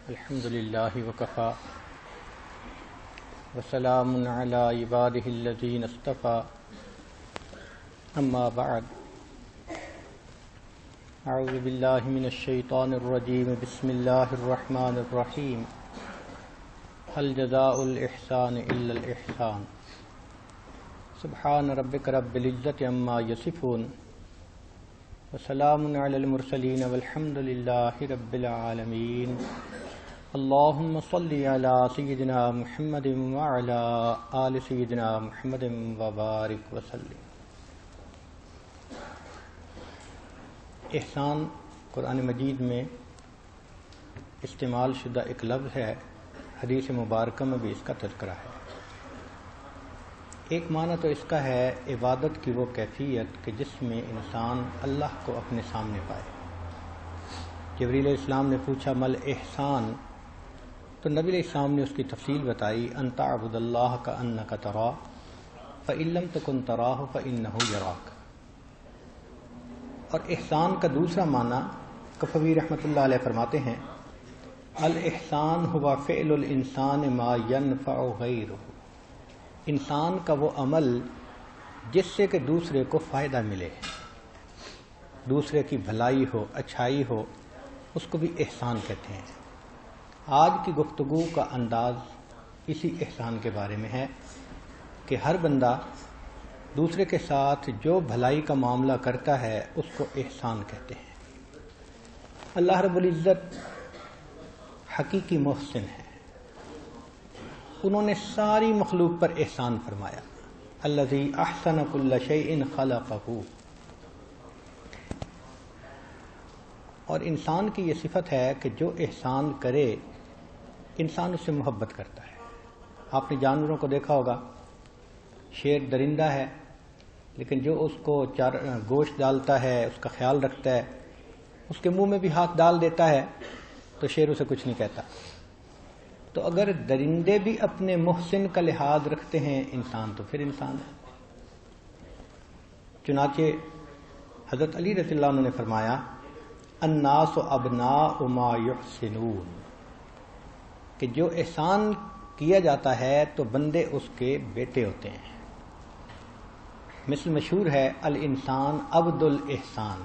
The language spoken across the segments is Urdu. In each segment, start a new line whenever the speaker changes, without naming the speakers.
الحمدللہ وکفی وسلام علی عبادہ الذین اصطفی اما بعد اعوذ باللہ من الشیطان الرجیم بسم اللہ الرحمن الرحیم هل جزاء الاحسان الا الاحسان سبحان ربک رب العزة عما یصفون وسلام علی المرسلین والحمد للہ رب العالمین اللہم صلی علی سیدنا محمد وعلی آل سیدنا محمد وبارک وسلم۔ احسان قرآن مجید میں استعمال شدہ ایک لفظ ہے، حدیث مبارکہ میں بھی اس کا تذکرہ ہے۔ ایک معنی تو اس کا ہے عبادت کی وہ کیفیت کہ جس میں انسان اللہ کو اپنے سامنے پائے۔ جبریل علیہ السلام نے پوچھا مل احسان، تو نبی علیہ السلام نے اس کی تفصیل بتائی، ان تعبد اللہ کأنک تراہ فإن لم تکن تراہ فإنہ یراک۔ اور احسان کا دوسرا معنی کفوی رحمۃ اللہ علیہ فرماتے ہیں الاحسان ہوا فعل الانسان ما ینفع غیرہ، انسان کا وہ عمل جس سے کہ دوسرے کو فائدہ ملے، دوسرے کی بھلائی ہو، اچھائی ہو، اس کو بھی احسان کہتے ہیں۔ آج کی گفتگو کا انداز اسی احسان کے بارے میں ہے کہ ہر بندہ دوسرے کے ساتھ جو بھلائی کا معاملہ کرتا ہے اس کو احسان کہتے ہیں۔ اللہ رب العزت حقیقی محسن ہے، انہوں نے ساری مخلوق پر احسان فرمایا۔ الذی احسن کل شیء خلقہ، اور انسان کی یہ صفت ہے کہ جو احسان کرے انسان اس سے محبت کرتا ہے۔ آپ نے جانوروں کو دیکھا ہوگا، شیر درندہ ہے لیکن جو اس کو گوشت ڈالتا ہے، اس کا خیال رکھتا ہے، اس کے منہ میں بھی ہاتھ ڈال دیتا ہے تو شیر اسے کچھ نہیں کہتا۔ تو اگر درندے بھی اپنے محسن کا لحاظ رکھتے ہیں انسان تو پھر انسان ہے۔ چنانچہ حضرت علی رضی اللہ عنہ نے فرمایا الناس ابناء ما یحسنون، کہ جو احسان کیا جاتا ہے تو بندے اس کے بیٹے ہوتے ہیں۔ مثل مشہور ہے الانسان عبد الاحسان،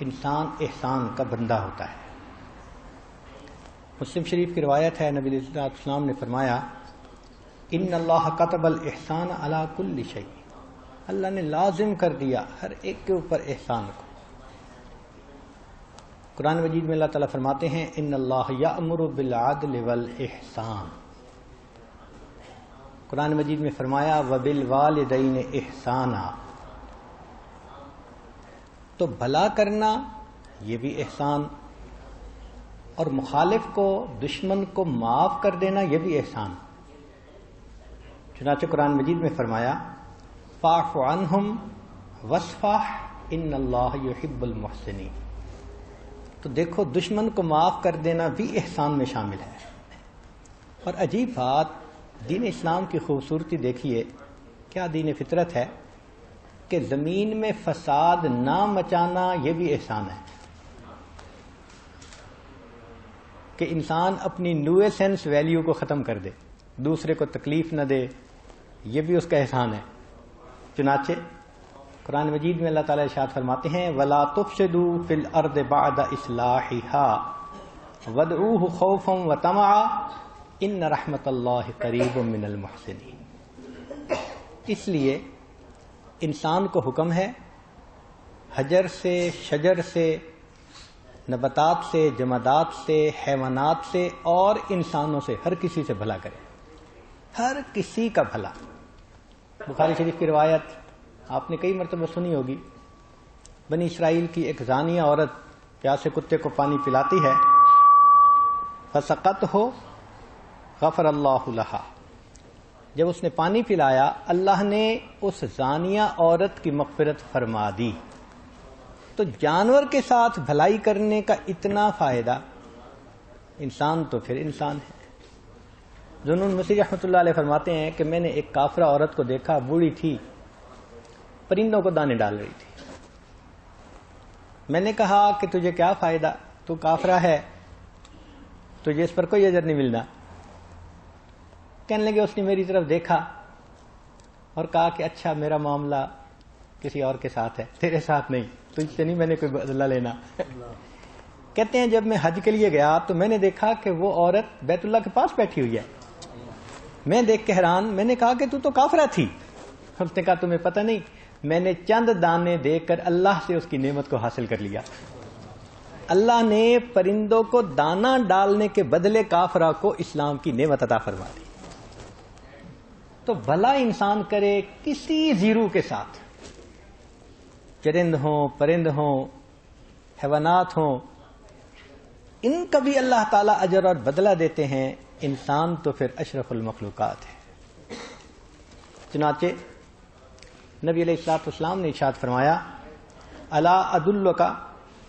انسان احسان کا بندہ ہوتا ہے۔ مسلم شریف کی روایت ہے، نبی علیہ السلام نے فرمایا ان اللہ کتب الاحسان علی کل شیء، اللہ نے لازم کر دیا ہر ایک کے اوپر احسان کو۔ قرآن مجید میں اللہ تعالیٰ فرماتے ہیں ان اللہ یأمر بالعدل والاحسان، قرآن مجید میں فرمایا وبالوالدین احسانا، تو بھلا کرنا یہ بھی احسان، اور مخالف کو، دشمن کو معاف کر دینا یہ بھی احسان۔ چنانچہ قرآن مجید میں فرمایا فاعف عنہم واصفح ان اللہ یحب المحسنین، تو دیکھو دشمن کو معاف کر دینا بھی احسان میں شامل ہے۔ اور عجیب بات، دین اسلام کی خوبصورتی دیکھیے، کیا دین فطرت ہے کہ زمین میں فساد نہ مچانا یہ بھی احسان ہے، کہ انسان اپنی نیوسینس ویلیو کو ختم کر دے، دوسرے کو تکلیف نہ دے، یہ بھی اس کا احسان ہے۔ چنانچہ قرآن مجید میں اللہ تعالیٰ ارشاد فرماتے ہیں وَلَا تُفْسِدُوا فِي الْأَرْضِ بَعْدَ إِصْلَاحِهَا وَادْعُوهُ خَوْفًا وَطَمَعًا إِنَّ رَحْمَتَ اللَّهِ قَرِيبٌ مِّنَ الْمُحْسِنِينَ۔ اس لیے انسان کو حکم ہے حجر سے، شجر سے، نباتات سے، جمادات سے، حیوانات سے اور انسانوں سے، ہر کسی سے بھلا کرے، ہر کسی کا بھلا۔ بخاری شریف کی روایت آپ نے کئی مرتبہ سنی ہوگی، بنی اسرائیل کی ایک زانیہ عورت پیاسے کتے کو پانی پلاتی ہے، فسقت ہو غفر اللہ لہا، جب اس نے پانی پلایا اللہ نے اس زانیہ عورت کی مغفرت فرما دی۔ تو جانور کے ساتھ بھلائی کرنے کا اتنا فائدہ، انسان تو پھر انسان ہے۔ ذوالنون مسیح رحمۃ اللہ علیہ فرماتے ہیں کہ میں نے ایک کافرہ عورت کو دیکھا، بوڑھی تھی، پرندوں کو دانے ڈال رہی تھی۔ میں نے کہا کہ تجھے کیا فائدہ، تو کافرہ ہے، تجھے اس پر کوئی اجر نہیں ملنا۔ کہنے لگے اس نے میری طرف دیکھا اور کہا کہ اچھا میرا معاملہ کسی اور کے ساتھ ہے، تیرے ساتھ نہیں، تجھ سے نہیں میں نے کوئی بدلہ لینا۔ کہتے ہیں جب میں حج کے لیے گیا تو میں نے دیکھا کہ وہ عورت بیت اللہ کے پاس بیٹھی ہوئی ہے۔ میں دیکھ کے حیران، میں نے کہا کہ تو کافرہ تھی۔ اس نے کہا تمہیں پتہ نہیں، میں نے چند دانے دے کر اللہ سے اس کی نعمت کو حاصل کر لیا۔ اللہ نے پرندوں کو دانا ڈالنے کے بدلے کافرہ کو اسلام کی نعمت عطا فرما دی۔ تو بھلا انسان کرے کسی زیرو کے ساتھ، چرند ہوں، پرند ہوں، حیوانات ہوں، ان کا بھی اللہ تعالیٰ اجر اور بدلہ دیتے ہیں، انسان تو پھر اشرف المخلوقات ہے۔ چنانچہ نبی علیہ الصلوۃ والسلام نے ارشاد فرمایا، الا ادلک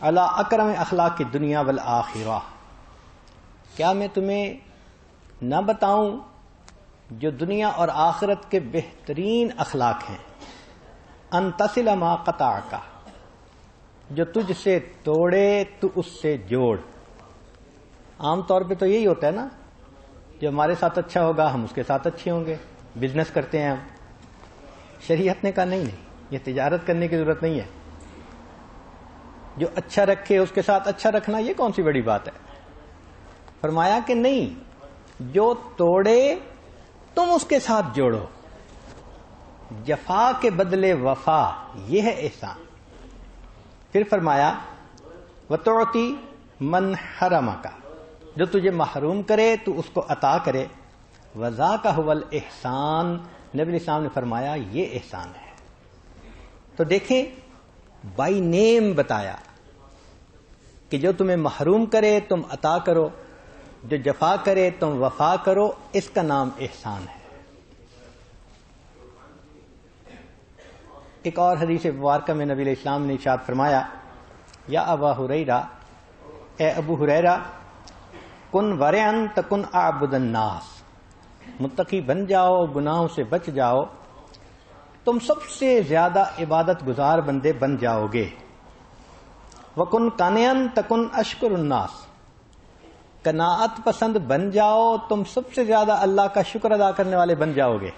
علی اکرم اخلاق الدنیا والآخرہ، کیا میں تمہیں نہ بتاؤں جو دنیا اور آخرت کے بہترین اخلاق ہیں؟ ان تصل ما قطعک، جو تجھ سے توڑے تو اس سے جوڑ۔ عام طور پہ تو یہی ہوتا ہے نا، جو ہمارے ساتھ اچھا ہوگا ہم اس کے ساتھ اچھے ہوں گے، بزنس کرتے ہیں ہم۔ شریعت نے کہا نہیں، یہ تجارت کرنے کی ضرورت نہیں ہے، جو اچھا رکھے اس کے ساتھ اچھا رکھنا یہ کون سی بڑی بات ہے؟ فرمایا کہ نہیں، جو توڑے تم اس کے ساتھ جوڑو، جفا کے بدلے وفا، یہ ہے احسان۔ پھر فرمایا وتعطی من حرمک، جو تجھے محروم کرے تو اس کو عطا کرے، وذاک هو الاحسان، نبی علیہ السلام نے فرمایا یہ احسان ہے۔ تو دیکھیں بائی نیم بتایا کہ جو تمہیں محروم کرے تم عطا کرو، جو جفا کرے تم وفا کرو، اس کا نام احسان ہے۔ ایک اور حدیث مبارکہ میں نبی علیہ السلام نے ارشاد فرمایا، یا ابا ہریرہ، اے ابو ہریرہ، کن ورعن تکن اعبد الناس، متقی بن جاؤ، گناہوں سے بچ جاؤ، تم سب سے زیادہ عبادت گزار بندے بن جاؤ گے۔ وکن قانعن تکن اشکر الناس، قناعت پسند بن جاؤ، تم سب سے زیادہ اللہ کا شکر ادا کرنے والے بن جاؤ گے۔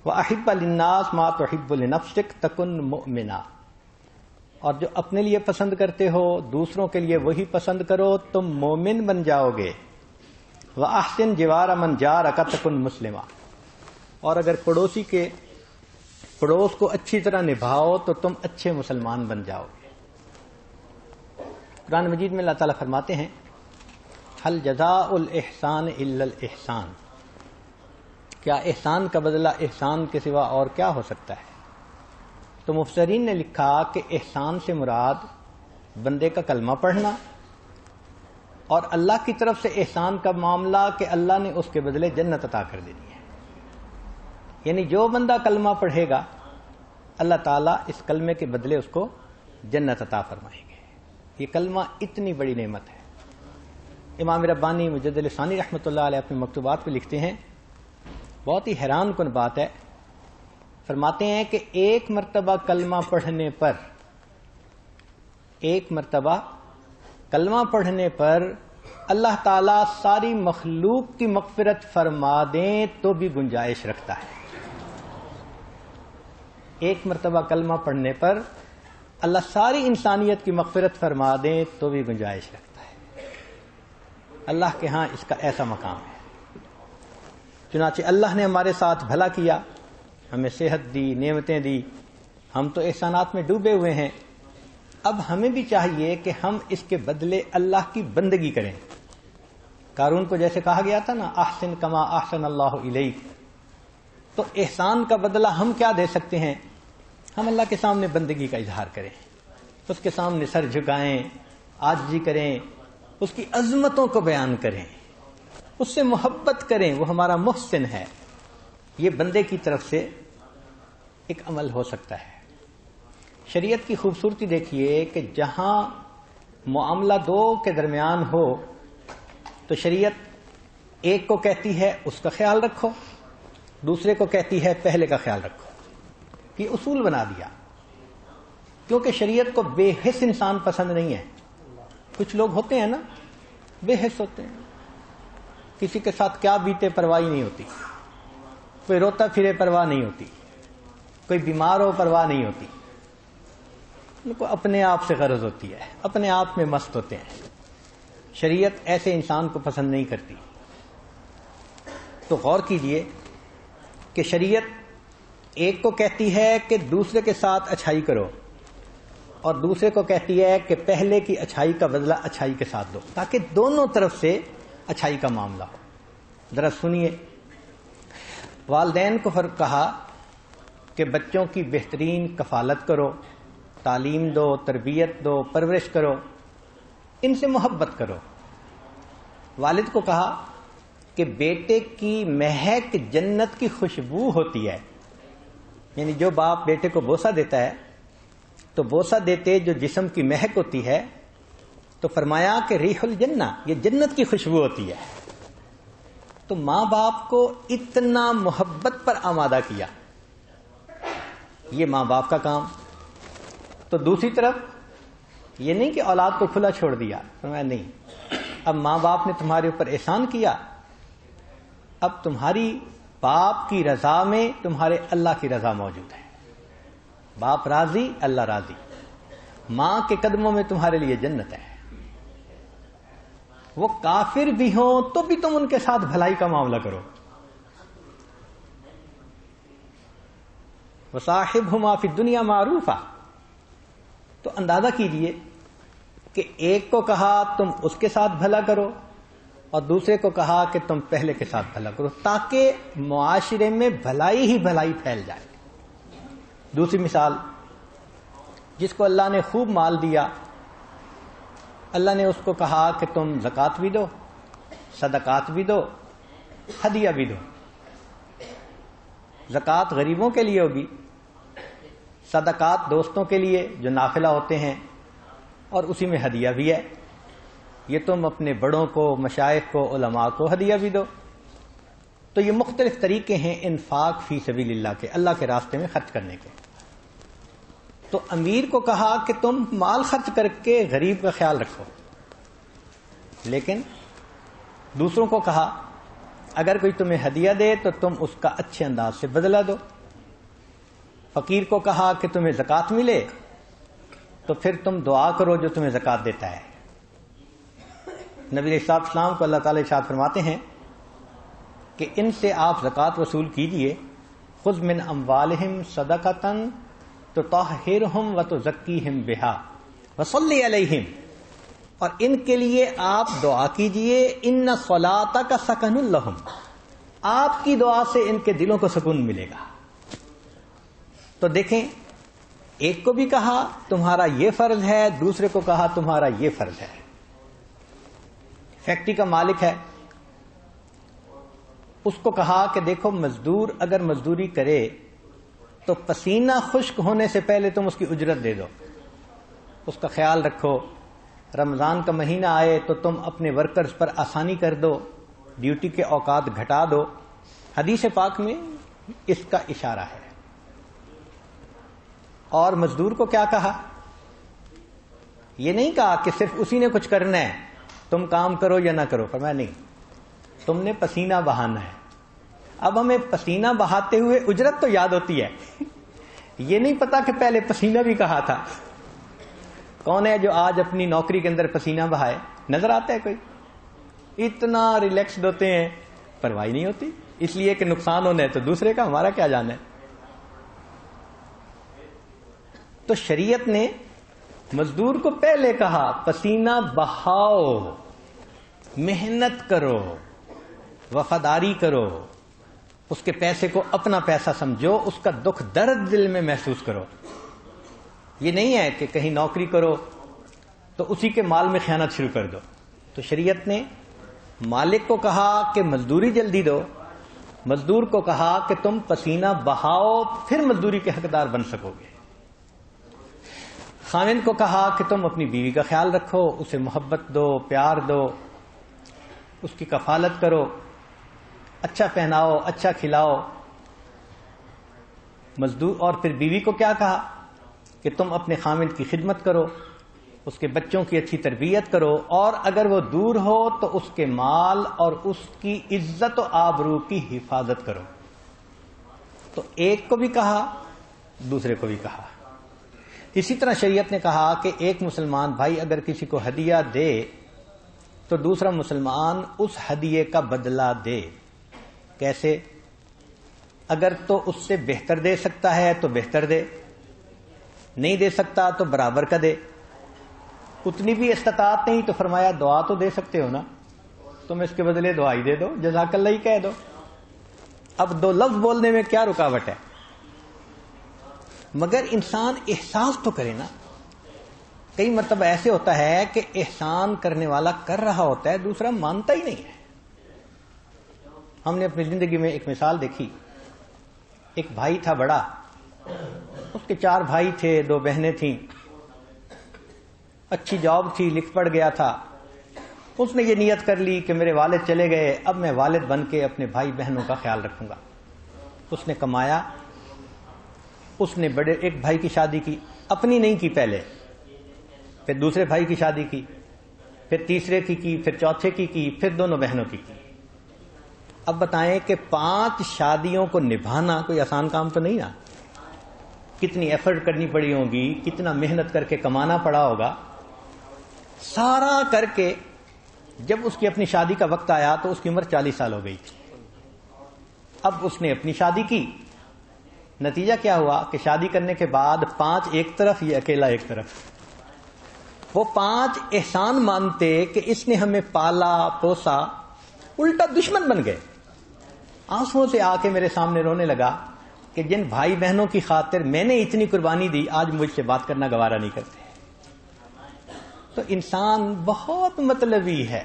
وَأَحِبَّ لِلنَّاسِ مَا تُحِبُّ لِنَفْسِكَ تَكُن مُؤْمِنًا، اور جو اپنے لیے پسند کرتے ہو دوسروں کے لیے وہی پسند کرو، تم مومن بن جاؤ گے۔ وَأَحْسِنْ جِوَارَ مَنْ جَارَكَ تَكُن مُسْلِمًا، اور اگر پڑوسی کے پڑوس کو اچھی طرح نبھاؤ تو تم اچھے مسلمان بن جاؤ گے۔ قرآن مجید میں اللہ تعالیٰ فرماتے ہیں، هل جزاء الاحسان الا الاحسان، کیا احسان کا بدلہ احسان کے سوا اور کیا ہو سکتا ہے؟ تو مفسرین نے لکھا کہ احسان سے مراد بندے کا کلمہ پڑھنا، اور اللہ کی طرف سے احسان کا معاملہ کہ اللہ نے اس کے بدلے جنت عطا کر دینی ہے۔ یعنی جو بندہ کلمہ پڑھے گا اللہ تعالیٰ اس کلمے کے بدلے اس کو جنت عطا فرمائیں گے۔ یہ کلمہ اتنی بڑی نعمت ہے۔ امام ربانی مجدد ثانی رحمۃ اللہ علیہ اپنے مکتوبات پہ لکھتے ہیں، بہت ہی حیران کن بات ہے، فرماتے ہیں کہ ایک مرتبہ کلمہ پڑھنے پر اللہ تعالیٰ ساری مخلوق کی مغفرت فرما دیں تو بھی گنجائش رکھتا ہے۔ ایک مرتبہ کلمہ پڑھنے پر اللہ ساری انسانیت کی مغفرت فرما دیں تو بھی گنجائش رکھتا ہے۔ اللہ کے ہاں اس کا ایسا مقام ہے۔ چنانچہ اللہ نے ہمارے ساتھ بھلا کیا، ہمیں صحت دی، نعمتیں دی، ہم تو احسانات میں ڈوبے ہوئے ہیں، اب ہمیں بھی چاہیے کہ ہم اس کے بدلے اللہ کی بندگی کریں۔ قارون کو جیسے کہا گیا تھا نا، احسن کما احسن اللہ الیک، تو احسان کا بدلہ ہم کیا دے سکتے ہیں؟ ہم اللہ کے سامنے بندگی کا اظہار کریں، اس کے سامنے سر جھکائیں، عاجزی کریں، اس کی عظمتوں کو بیان کریں، اس سے محبت کریں، وہ ہمارا محسن ہے۔ یہ بندے کی طرف سے ایک عمل ہو سکتا ہے۔ شریعت کی خوبصورتی دیکھیے کہ جہاں معاملہ دو کے درمیان ہو تو تو شریعت ایک کو کہتی ہے اس کا خیال رکھو، دوسرے کو کہتی ہے پہلے کا خیال رکھو. یہ اصول بنا دیا، کیونکہ شریعت کو بے حس انسان پسند نہیں ہے. کچھ لوگ ہوتے ہیں نا بے حس ہوتے ہیں، کسی کے ساتھ کیا بیتے پرواہ نہیں ہوتی، کوئی روتا پھرے پرواہ نہیں ہوتی، کوئی بیمار ہو پرواہ نہیں ہوتی، ان کو اپنے آپ سے غرض ہوتی ہے، اپنے آپ میں مست ہوتے ہیں. شریعت ایسے انسان کو پسند نہیں کرتی. تو غور کیجئے کہ شریعت ایک کو کہتی ہے کہ دوسرے کے ساتھ اچھائی کرو، اور دوسرے کو کہتی ہے کہ پہلے کی اچھائی کا بدلہ اچھائی کے ساتھ دو، تاکہ دونوں طرف سے اچھائی کا معاملہ ہو. ذرا سنیے، والدین کو کہا کہ بچوں کی بہترین کفالت کرو، تعلیم دو، تربیت دو، پرورش کرو، ان سے محبت کرو. والد کو کہا کہ بیٹے کی مہک جنت کی خوشبو ہوتی ہے. یعنی جو باپ بیٹے کو بوسہ دیتا ہے تو بوسہ دیتے جو جسم کی مہک ہوتی ہے، تو فرمایا کہ ریح الجنہ، یہ جنت کی خوشبو ہوتی ہے. تو ماں باپ کو اتنا محبت پر آمادہ کیا، یہ ماں باپ کا کام. تو دوسری طرف یہ نہیں کہ اولاد کو کھلا چھوڑ دیا، فرمایا نہیں، اب ماں باپ نے تمہارے اوپر احسان کیا، اب تمہاری باپ کی رضا میں تمہارے اللہ کی رضا موجود ہے. باپ راضی، اللہ راضی. ماں کے قدموں میں تمہارے لیے جنت ہے. وہ کافر بھی ہوں تو بھی تم ان کے ساتھ بھلائی کا معاملہ کرو. وصاحبہما فی الدنیا معروفا. تو اندازہ کیجئے کہ ایک کو کہا تم اس کے ساتھ بھلا کرو، اور دوسرے کو کہا کہ تم پہلے کے ساتھ بھلا کرو، تاکہ معاشرے میں بھلائی ہی بھلائی پھیل جائے. دوسری مثال، جس کو اللہ نے خوب مال دیا، اللہ نے اس کو کہا کہ تم زکوٰۃ بھی دو، صدقات بھی دو، ہدیہ بھی دو. زکوٰۃ غریبوں کے لیے ہوگی، صدقات دوستوں کے لیے جو نافلہ ہوتے ہیں، اور اسی میں ہدیہ بھی ہے. یہ تم اپنے بڑوں کو، مشائخ کو، علماء کو ہدیہ بھی دو. تو یہ مختلف طریقے ہیں انفاق فی سبیل اللہ کے، اللہ کے راستے میں خرچ کرنے کے. تو امیر کو کہا کہ تم مال خرچ کر کے غریب کا خیال رکھو، لیکن دوسروں کو کہا اگر کوئی تمہیں ہدیہ دے تو تم اس کا اچھے انداز سے بدلہ دو. فقیر کو کہا کہ تمہیں زکوٰۃ ملے تو پھر تم دعا کرو جو تمہیں زکوٰۃ دیتا ہے. نبی علیہ السلام کو اللہ تعالی ارشاد فرماتے ہیں کہ ان سے آپ زکوٰۃ وصول کیجئے. خذ من اموالہم صدقۃ تطہرہم وتزکیہم بہا وصلی علیہم. اور ان کے لیے آپ دعا کیجئے، ان صلاتک سکن لہم. آپ کی دعا سے ان کے دلوں کو سکون ملے گا. تو دیکھیں، ایک کو بھی کہا تمہارا یہ فرض ہے، دوسرے کو کہا تمہارا یہ فرض ہے. فیکٹری کا مالک ہے، اس کو کہا کہ دیکھو مزدور اگر مزدوری کرے تو پسینہ خشک ہونے سے پہلے تم اس کی اجرت دے دو، اس کا خیال رکھو. رمضان کا مہینہ آئے تو تم اپنے ورکرز پر آسانی کر دو، ڈیوٹی کے اوقات گھٹا دو. حدیث پاک میں اس کا اشارہ ہے. اور مزدور کو کیا کہا؟ یہ نہیں کہا کہ صرف اسی نے کچھ کرنا ہے، تم کام کرو یا نہ کرو. فرمایا نہیں، تم نے پسینہ بہانا ہے. اب ہمیں پسینہ بہاتے ہوئے اجرت تو یاد ہوتی ہے، یہ نہیں پتا کہ پہلے پسینہ بھی کہا تھا. کون ہے جو آج اپنی نوکری کے اندر پسینہ بہائے؟ نظر آتا ہے کوئی؟ اتنا ریلیکسڈ ہوتے ہیں، پرواہ نہیں ہوتی، اس لیے کہ نقصان ہونا ہے تو دوسرے کا، ہمارا کیا جانا ہے. تو شریعت نے مزدور کو پہلے کہا پسینہ بہاؤ، محنت کرو، وفاداری کرو، اس کے پیسے کو اپنا پیسہ سمجھو، اس کا دکھ درد دل میں محسوس کرو. یہ نہیں ہے کہ کہیں نوکری کرو تو اسی کے مال میں خیانت شروع کر دو. تو شریعت نے مالک کو کہا کہ مزدوری جلدی دو، مزدور کو کہا کہ تم پسینہ بہاؤ پھر مزدوری کے حقدار بن سکو گے. خاوند کو کہا کہ تم اپنی بیوی کا خیال رکھو، اسے محبت دو، پیار دو. اس کی کفالت کرو، اچھا پہناؤ، اچھا کھلاؤ مزدور. اور پھر بیوی کو کیا کہا کہ تم اپنے خامند کی خدمت کرو، اس کے بچوں کی اچھی تربیت کرو، اور اگر وہ دور ہو تو اس کے مال اور اس کی عزت و آبرو کی حفاظت کرو. تو ایک کو بھی کہا، دوسرے کو بھی کہا. اسی طرح شریعت نے کہا کہ ایک مسلمان بھائی اگر کسی کو ہدیہ دے تو دوسرا مسلمان اس ہدیے کا بدلہ دے. کیسے؟ اگر تو اس سے بہتر دے سکتا ہے تو بہتر دے، نہیں دے سکتا تو برابر کا دے. اتنی بھی استطاعت نہیں تو فرمایا دعا تو دے سکتے ہو نا، تم اس کے بدلے دعا ہی دے دو، جزاک اللہ ہی کہہ دو. اب دو لفظ بولنے میں کیا رکاوٹ ہے؟ مگر انسان احساس تو کرے نا. کئی مرتبہ ایسے ہوتا ہے کہ احسان کرنے والا کر رہا ہوتا ہے، دوسرا مانتا ہی نہیں ہے. ہم نے اپنی زندگی میں ایک مثال دیکھی. ایک بھائی تھا بڑا، اس کے 4 بھائی تھے، 2 بہنیں تھیں، اچھی جاب تھی، لکھ پڑھ گیا تھا. اس نے یہ نیت کر لی کہ میرے والد چلے گئے، اب میں والد بن کے اپنے بھائی بہنوں کا خیال رکھوں گا. اس نے کمایا، اس نے بڑے ایک بھائی کی شادی کی، اپنی نہیں کی پہلے، پھر دوسرے بھائی کی شادی کی، پھر تیسرے کی، پھر چوتھے کی، پھر دونوں بہنوں کی. اب بتائیں کہ 5 شادیوں کو نبھانا کوئی آسان کام تو نہیں نا. کتنی ایفرٹ کرنی پڑی ہوگی، کتنا محنت کر کے کمانا پڑا ہوگا. سارا کر کے جب اس کی اپنی شادی کا وقت آیا تو اس کی عمر 40 سال ہو گئی تھی. اب اس نے اپنی شادی کی. نتیجہ کیا ہوا کہ شادی کرنے کے بعد 5 ایک طرف، یہ اکیلا ایک طرف. وہ 5 احسان مانتے کہ اس نے ہمیں پالا پوسا، الٹا دشمن بن گئے. آنسوؤں سے آ کے میرے سامنے رونے لگا کہ جن بھائی بہنوں کی خاطر میں نے اتنی قربانی دی، آج مجھ سے بات کرنا گوارا نہیں کرتے. تو انسان بہت مطلبی ہے،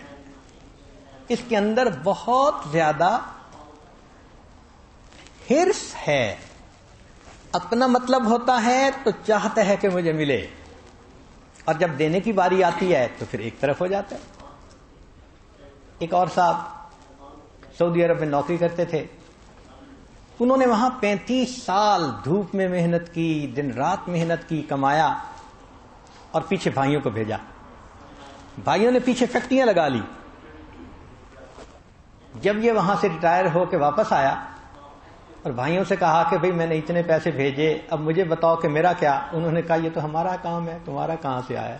اس کے اندر بہت زیادہ حرص ہے. اپنا مطلب ہوتا ہے تو چاہتا ہے کہ مجھے ملے، اور جب دینے کی باری آتی ہے تو پھر ایک طرف ہو جاتا ہے. ایک اور صاحب سعودی عرب میں نوکری کرتے تھے. انہوں نے وہاں 35 سال دھوپ میں محنت کی، دن رات محنت کی، کمایا، اور پیچھے بھائیوں کو بھیجا. بھائیوں نے پیچھے فیکٹریاں لگا لی. جب یہ وہاں سے ریٹائر ہو کے واپس آیا اور بھائیوں سے کہا کہ بھئی میں نے اتنے پیسے بھیجے، اب مجھے بتاؤ کہ میرا کیا؟ انہوں نے کہا یہ تو ہمارا کام ہے، تمہارا کہاں سے آیا؟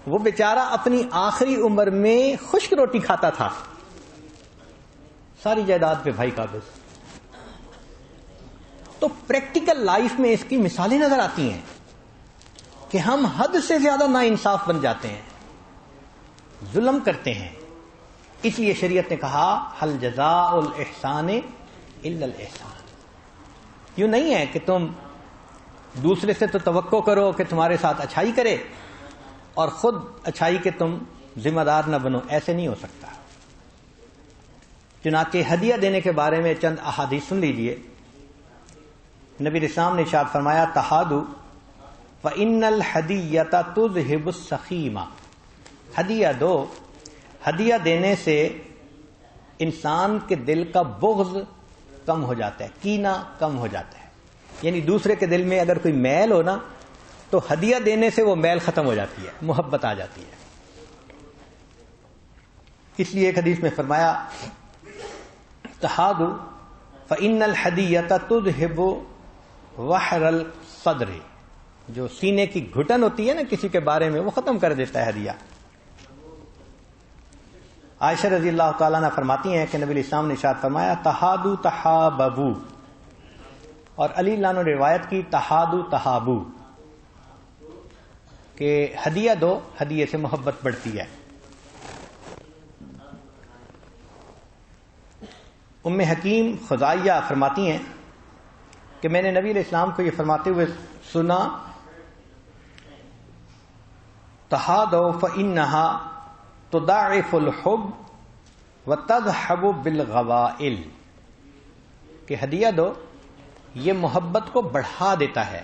وہ بیچارہ اپنی آخری عمر میں خشک روٹی کھاتا تھا، ساری جائیداد پہ بھائی قابض. تو پریکٹیکل لائف میں اس کی مثالیں نظر آتی ہیں کہ ہم حد سے زیادہ ناانصاف بن جاتے ہیں، ظلم کرتے ہیں. اس لیے شریعت نے کہا حل جزاء الاحسان الا الاحسان. یوں نہیں ہے کہ تم دوسرے سے تو توقع کرو کہ تمہارے ساتھ اچھائی کرے اور خود اچھائی کے تم ذمہ دار نہ بنو، ایسے نہیں ہو سکتا. چنانچہ ہدیہ دینے کے بارے میں چند احادیث سن لیجئے. نبی اسلام نے ارشاد فرمایا تحادو فإن الحدیۃ تذہب السخیمہ. ہدیہ دو، ہدیہ دینے سے انسان کے دل کا بغض کم ہو جاتا ہے، کینہ کم ہو جاتا ہے. یعنی دوسرے کے دل میں اگر کوئی میل ہو نا تو ہدیہ دینے سے وہ میل ختم ہو جاتی ہے، محبت آ جاتی ہے. اس لیے ایک حدیث میں فرمایا تحادو فإن الحدیۃ تذہب وحر الصدر. جو سینے کی گھٹن ہوتی ہے نا کسی کے بارے میں، وہ ختم کر دیتا ہے ہدیہ. عائشہ رضی اللہ تعالیٰ عنہ فرماتی ہیں کہ نبی اسلام نے ارشاد فرمایا تحادو تحاببو، اور علی اللہ عنہ نے روایت کی تحادو تحابو، کہ ہدیہ دو، ہدیے سے محبت بڑھتی ہے. ام حکیم خزائیہ فرماتی ہیں کہ میں نے نبی علیہ السلام کو یہ فرماتے ہوئے سنا تحادو فإنها تضاعف الحب وتذهب بالغوائل، کہ ہدیہ دو یہ محبت کو بڑھا دیتا ہے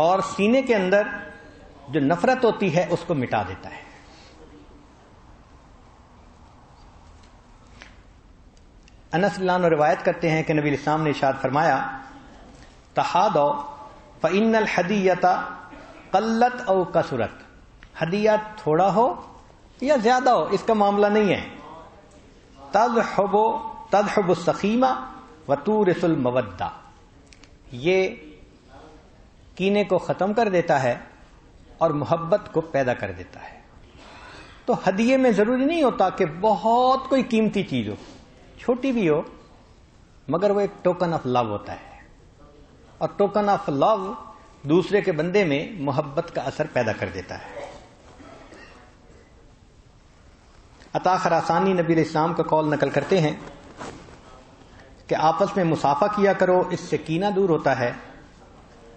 اور سینے کے اندر جو نفرت ہوتی ہے اس کو مٹا دیتا ہے. انس رضی اللہ عنہ روایت کرتے ہیں کہ نبی علیہ السلام نے ارشاد فرمایا تحادوا فإن الحدیۃ قلت او کثرت، ہدیہ تھوڑا ہو یا زیادہ ہو اس کا معاملہ نہیں ہے، تذهب السخیمہ وتورث المودہ، یہ کینے کو ختم کر دیتا ہے اور محبت کو پیدا کر دیتا ہے۔ تو ہدیے میں ضروری نہیں ہوتا کہ بہت کوئی قیمتی چیز ہو، چھوٹی بھی ہو مگر وہ ایک ٹوکن آف لو ہوتا ہے، اور ٹوکن آف لو دوسرے کے بندے میں محبت کا اثر پیدا کر دیتا ہے۔ عطا خراسانی نبی علیہ السلام کا قول نقل کرتے ہیں کہ آپس میں مصافحہ کیا کرو، اس سے کینہ دور ہوتا ہے،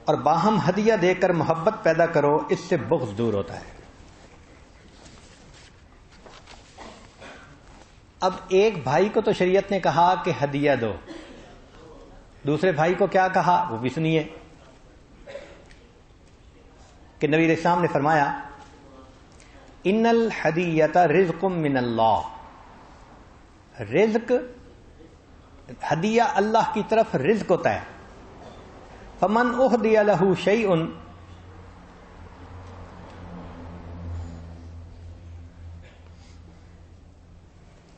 اور باہم ہدیہ دے کر محبت پیدا کرو، اس سے بغض دور ہوتا ہے۔ اب ایک بھائی کو تو شریعت نے کہا کہ ہدیہ دو، دوسرے بھائی کو کیا کہا وہ بھی سنیے کہ نبی علیہ السلام نے فرمایا ان الحدیۃ رزق من اللہ، رزق ہدیہ اللہ کی طرف رزق ہوتا ہے، فمن اہدی لہ شیء،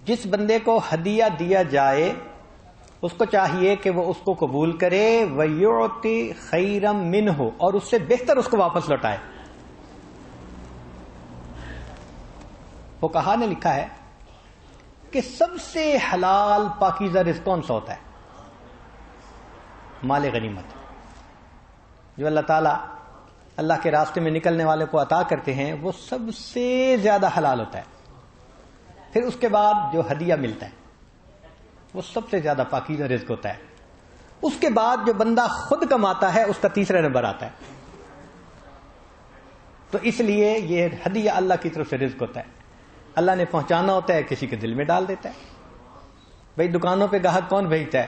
جس بندے کو ہدیہ دیا جائے اس کو چاہیے کہ وہ اس کو قبول کرے، وَيُعْطِ خَيْرًا مِّنْهُ، اور اس سے بہتر اس کو واپس لوٹائے۔ فقہا نے لکھا ہے کہ سب سے حلال پاکیزہ رزق کون سا ہوتا ہے؟ مال غنیمت، جو اللہ تعالیٰ اللہ کے راستے میں نکلنے والے کو عطا کرتے ہیں، وہ سب سے زیادہ حلال ہوتا ہے۔ پھر اس کے بعد جو ہدیہ ملتا ہے وہ سب سے زیادہ پاکیزہ رزق ہوتا ہے۔ اس کے بعد جو بندہ خود کماتا ہے اس کا تیسرا نمبر آتا ہے۔ تو اس لیے یہ ہدیہ اللہ کی طرف سے رزق ہوتا ہے، اللہ نے پہنچانا ہوتا ہے، کسی کے دل میں ڈال دیتا ہے۔ بھئی دکانوں پہ گاہک کون بھیجتا ہے؟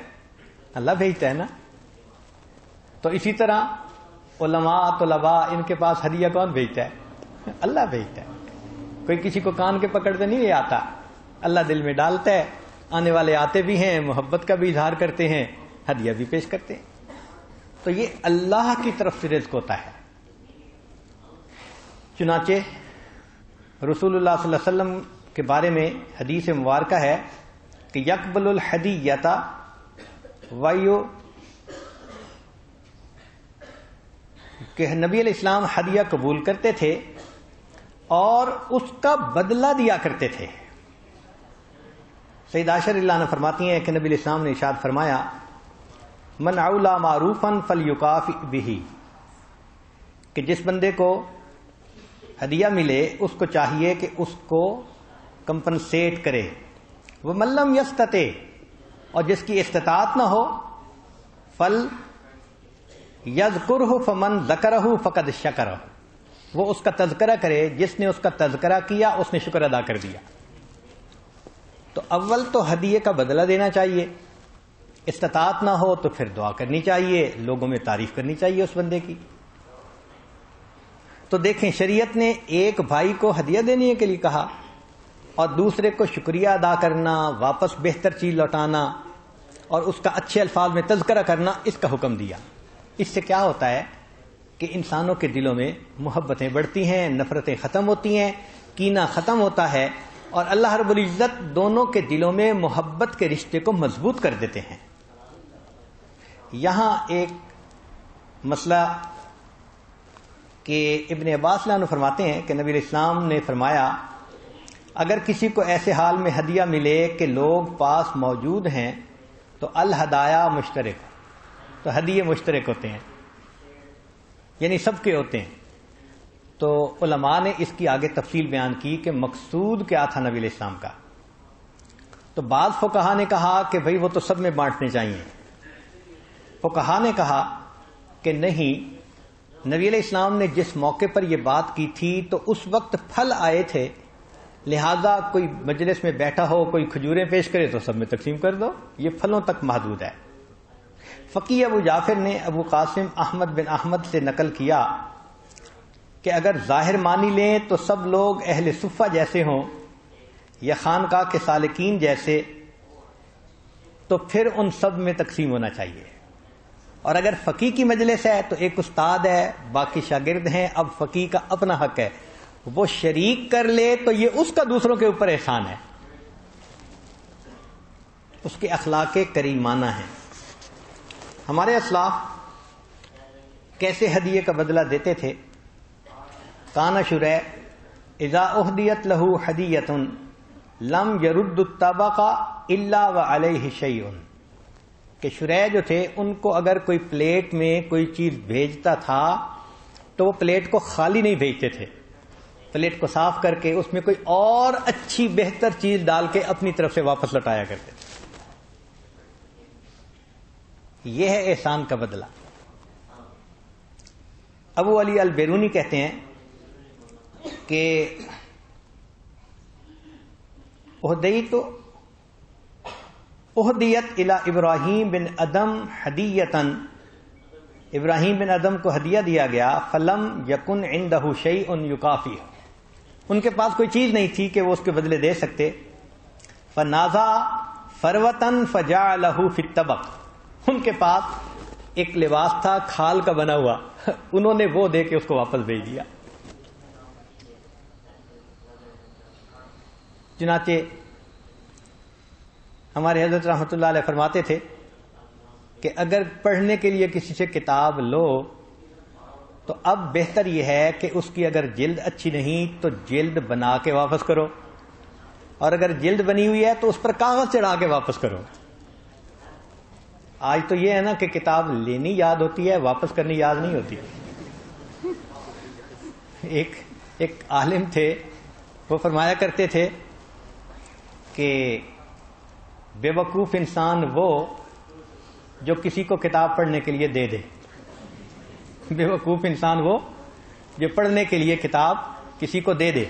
اللہ بھیجتا ہے نا۔ تو اسی طرح علماء طلباء ان کے پاس ہدیہ کون بھیجتا ہے؟ اللہ بھیجتا ہے۔ کوئی کسی کو کان کے پکڑتے نہیں آتا، اللہ دل میں ڈالتا ہے، آنے والے آتے بھی ہیں، محبت کا بھی اظہار کرتے ہیں، ہدیہ بھی پیش کرتے ہیں۔ تو یہ اللہ کی طرف سے رزق ہوتا ہے۔ چنانچہ رسول اللہ صلی اللہ علیہ وسلم کے بارے میں حدیث مبارکہ ہے کہ یقبل الحدیۃ کہ نبی علیہ السلام ہدیہ قبول کرتے تھے اور اس کا بدلہ دیا کرتے تھے۔ سید عائشہ رضی اللہ عنہا فرماتی ہیں کہ نبی علیہ السلام نے ارشاد فرمایا من اولا معروفا فلیکافئ بہ، کہ جس بندے کو ہدیہ ملے اس کو چاہیے کہ اس کو کمپنسیٹ کرے، ومن لم یستطع، اور جس کی استطاعت نہ ہو فل یذکرہ فمن ذکرہ فقد شکرہ، وہ اس کا تذکرہ کرے، جس نے اس کا تذکرہ کیا اس نے شکر ادا کر دیا۔ تو اول تو ہدیے کا بدلہ دینا چاہیے، استطاعت نہ ہو تو پھر دعا کرنی چاہیے، لوگوں میں تعریف کرنی چاہیے اس بندے کی۔ تو دیکھیں شریعت نے ایک بھائی کو ہدیہ دینے کے لیے کہا اور دوسرے کو شکریہ ادا کرنا، واپس بہتر چیز لوٹانا اور اس کا اچھے الفاظ میں تذکرہ کرنا، اس کا حکم دیا۔ اس سے کیا ہوتا ہے کہ انسانوں کے دلوں میں محبتیں بڑھتی ہیں، نفرتیں ختم ہوتی ہیں، کینہ ختم ہوتا ہے، اور اللہ رب العزت دونوں کے دلوں میں محبت کے رشتے کو مضبوط کر دیتے ہیں۔ یہاں ایک مسئلہ کہ ابن عباس رضی اللہ عنہ فرماتے ہیں کہ نبی علیہ السلام نے فرمایا اگر کسی کو ایسے حال میں ہدیہ ملے کہ لوگ پاس موجود ہیں تو الہدایا مشترک، تو ہدیے مشترک ہوتے ہیں، یعنی سب کے ہوتے ہیں۔ تو علماء نے اس کی آگے تفصیل بیان کی کہ مقصود کیا تھا نبی علیہ السلام کا۔ تو بعض فقہا نے کہا کہ بھئی وہ تو سب میں بانٹنے چاہیے، فقہا نے کہا کہ نہیں، نبی علیہ السلام نے جس موقع پر یہ بات کی تھی تو اس وقت پھل آئے تھے، لہذا کوئی مجلس میں بیٹھا ہو کوئی کھجوریں پیش کرے تو سب میں تقسیم کر دو، یہ پھلوں تک محدود ہے۔ فقی ابو جعفر نے ابو قاسم احمد بن احمد سے نقل کیا کہ اگر ظاہر مانی لیں تو سب لوگ اہل صفہ جیسے ہوں یا خانقاہ کے سالکین جیسے، تو پھر ان سب میں تقسیم ہونا چاہیے. اور اگر فقih کی مجلس ہے تو ایک استاد ہے، باقی شاگرد ہیں، اب فقih کا اپنا حق ہے، وہ شریک کر لے تو یہ اس کا دوسروں کے اوپر احسان ہے، اس کے اخلاق کریمانہ ہیں. ہمارے اسلاف کیسے ہدیے کا بدلہ دیتے تھے؟ کان شریح اذا اہدیت لہ ہدیۃ لم یرد الطبق الا وعلیہ شیء، کہ شریح جو تھے ان کو اگر کوئی پلیٹ میں کوئی چیز بھیجتا تھا تو وہ پلیٹ کو خالی نہیں بھیجتے تھے، پلیٹ کو صاف کر کے اس میں کوئی اور اچھی بہتر چیز ڈال کے اپنی طرف سے واپس لوٹایا کرتے تھے. یہ ہے احسان کا بدلہ. ابو علی البیرونی کہتے ہیں کہ اہدیت الی ابراہیم بن ادم ہدیۃً، ابراہیم بن ادم کو ہدیہ دیا گیا، فلم یکن عندہ شیء یکافیہ، ان کے پاس کوئی چیز نہیں تھی کہ وہ اس کے بدلے دے سکتے. فنازع فروۃً فجعلہ فی الطبق، ان کے پاس ایک لباس تھا کھال کا بنا ہوا، انہوں نے وہ دے کے اس کو واپس بھیج دیا. چنانچہ ہمارے حضرت رحمۃ اللہ علیہ فرماتے تھے کہ اگر پڑھنے کے لیے کسی سے کتاب لو تو اب بہتر یہ ہے کہ اس کی اگر جلد اچھی نہیں تو جلد بنا کے واپس کرو، اور اگر جلد بنی ہوئی ہے تو اس پر کاغذ چڑھا کے واپس کرو. آج تو یہ ہے نا کہ کتاب لینی یاد ہوتی ہے، واپس کرنی یاد نہیں ہوتی. ایک عالم تھے، وہ فرمایا کرتے تھے کہ بے وقوف انسان وہ جو کسی کو کتاب پڑھنے کے لیے دے دے. بے وقوف انسان وہ جو پڑھنے کے لیے کتاب کسی کو دے دے،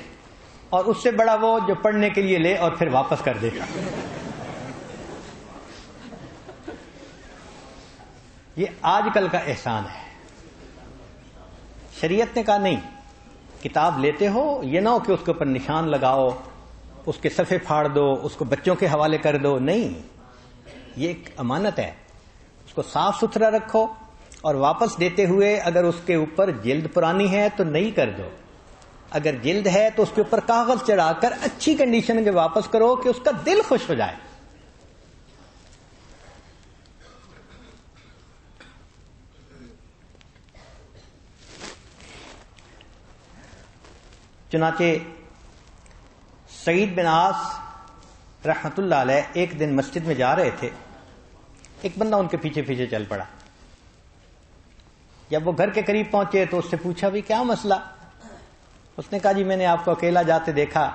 اور اس سے بڑا وہ جو پڑھنے کے لیے لے اور پھر واپس کر دے. یہ آج کل کا احسان ہے. شریعت نے کہا نہیں، کتاب لیتے ہو یہ نہ ہو کہ اس کے اوپر نشان لگاؤ، اس کے صفحے پھاڑ دو، اس کو بچوں کے حوالے کر دو. نہیں، یہ ایک امانت ہے، اس کو صاف ستھرا رکھو، اور واپس دیتے ہوئے اگر اس کے اوپر جلد پرانی ہے تو نئی کر دو، اگر جلد ہے تو اس کے اوپر کاغذ چڑھا کر اچھی کنڈیشن کے واپس کرو کہ اس کا دل خوش ہو جائے. چنانچہ سعید بن عاص رحمت اللہ علیہ ایک دن مسجد میں جا رہے تھے، ایک بندہ ان کے پیچھے پیچھے چل پڑا. جب وہ گھر کے قریب پہنچے تو اس سے پوچھا بھی کیا مسئلہ؟ اس نے کہا جی میں نے آپ کو اکیلا جاتے دیکھا،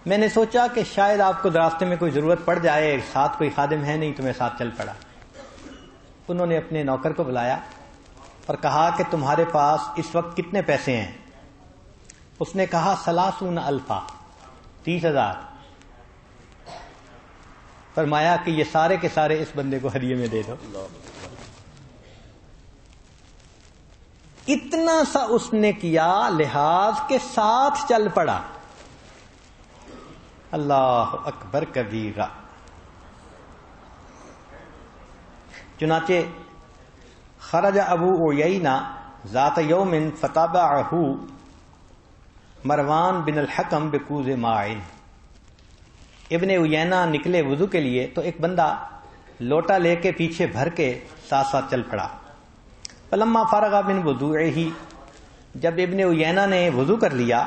میں نے سوچا کہ شاید آپ کو راستے میں کوئی ضرورت پڑ جائے، ساتھ کوئی خادم ہے نہیں تو میں ساتھ چل پڑا. انہوں نے اپنے نوکر کو بلایا اور کہا کہ تمہارے پاس اس وقت کتنے پیسے ہیں؟ اس نے کہا 30,000، 30,000. فرمایا کہ یہ سارے کے سارے اس بندے کو ہدیے میں دے دو. اتنا سا اس نے کیا لحاظ کے ساتھ چل پڑا. اللہ اکبر کبیرہ. چنانچہ خرج ابو عیینہ ذات یوم فتابعہ مروان بن الحکم بکوز ماء. ابن عیینہ نکلے وضو کے لیے تو ایک بندہ لوٹا لے کے پیچھے بھر کے ساتھ ساتھ چل پڑا. فلما فرغ من وضوئہ، جب ابن عیینہ نے وضو کر لیا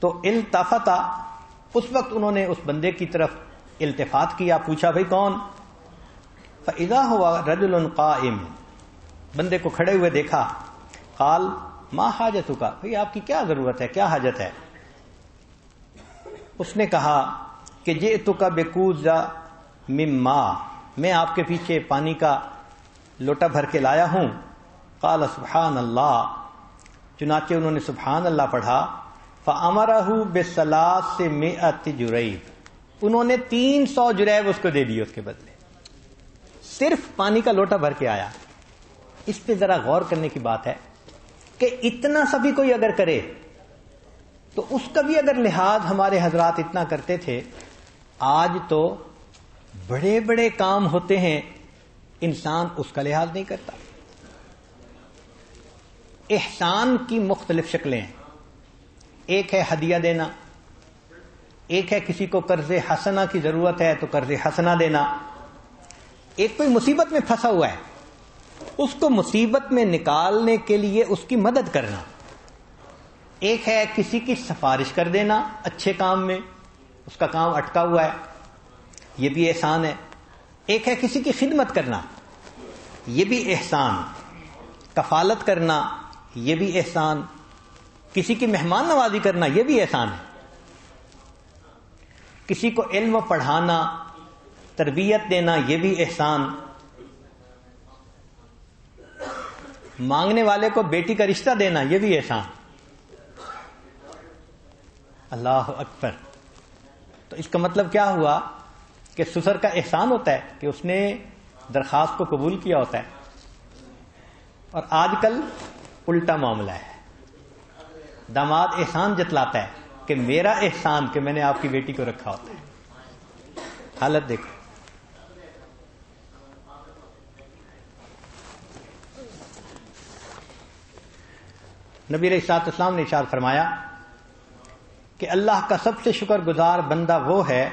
تو التفت، اس وقت انہوں نے اس بندے کی طرف التفات کیا، پوچھا بھئی کون؟ فاذا ہوا رجل قائم، بندے کو کھڑے ہوئے دیکھا. قال ما حاجتک، بھئی آپ کی کیا ضرورت ہے، کیا حاجت ہے؟ اس نے کہا کہ جئتک بکوز من ماء، میں آپ کے پیچھے پانی کا لوٹا بھر کے لایا ہوں. قال سبحان اللہ، چنانچہ انہوں نے سبحان اللہ پڑھا. فامرہ ب300 جریب، انہوں نے 300 جریب اس کو دے دی اس کے بدلے. صرف پانی کا لوٹا بھر کے آیا. اس پہ ذرا غور کرنے کی بات ہے کہ اتنا سا بھی کوئی اگر کرے تو اس کا بھی اگر لحاظ ہمارے حضرات اتنا کرتے تھے. آج تو بڑے بڑے کام ہوتے ہیں انسان اس کا لحاظ نہیں کرتا. احسان کی مختلف شکلیں ہیں. ایک ہے ہدیہ دینا، ایک ہے کسی کو قرض حسنہ کی ضرورت ہے تو قرض حسنہ دینا، ایک کوئی مصیبت میں پھنسا ہوا ہے اس کو مصیبت میں نکالنے کے لیے اس کی مدد کرنا، ایک ہے کسی کی سفارش کر دینا اچھے کام میں، اس کا کام اٹکا ہوا ہے، یہ بھی احسان ہے. ایک ہے کسی کی خدمت کرنا، یہ بھی احسان. کفالت کرنا، یہ بھی احسان. کسی کی مہمان نوازی کرنا، یہ بھی احسان ہے. کسی کو علم پڑھانا، تربیت دینا، یہ بھی احسان. مانگنے والے کو بیٹی کا رشتہ دینا، یہ بھی احسان. اللہ اکبر. تو اس کا مطلب کیا ہوا کہ سسر کا احسان ہوتا ہے کہ اس نے درخواست کو قبول کیا ہوتا ہے. اور آج کل الٹا معاملہ ہے. داماد احسان جتلاتا ہے کہ میرا احسان کہ میں نے آپ کی بیٹی کو رکھا ہوتا ہے. حالت دیکھو. نبی علیہ الصلوۃ والسلام نے ارشاد فرمایا کہ اللہ کا سب سے شکر گزار بندہ وہ ہے،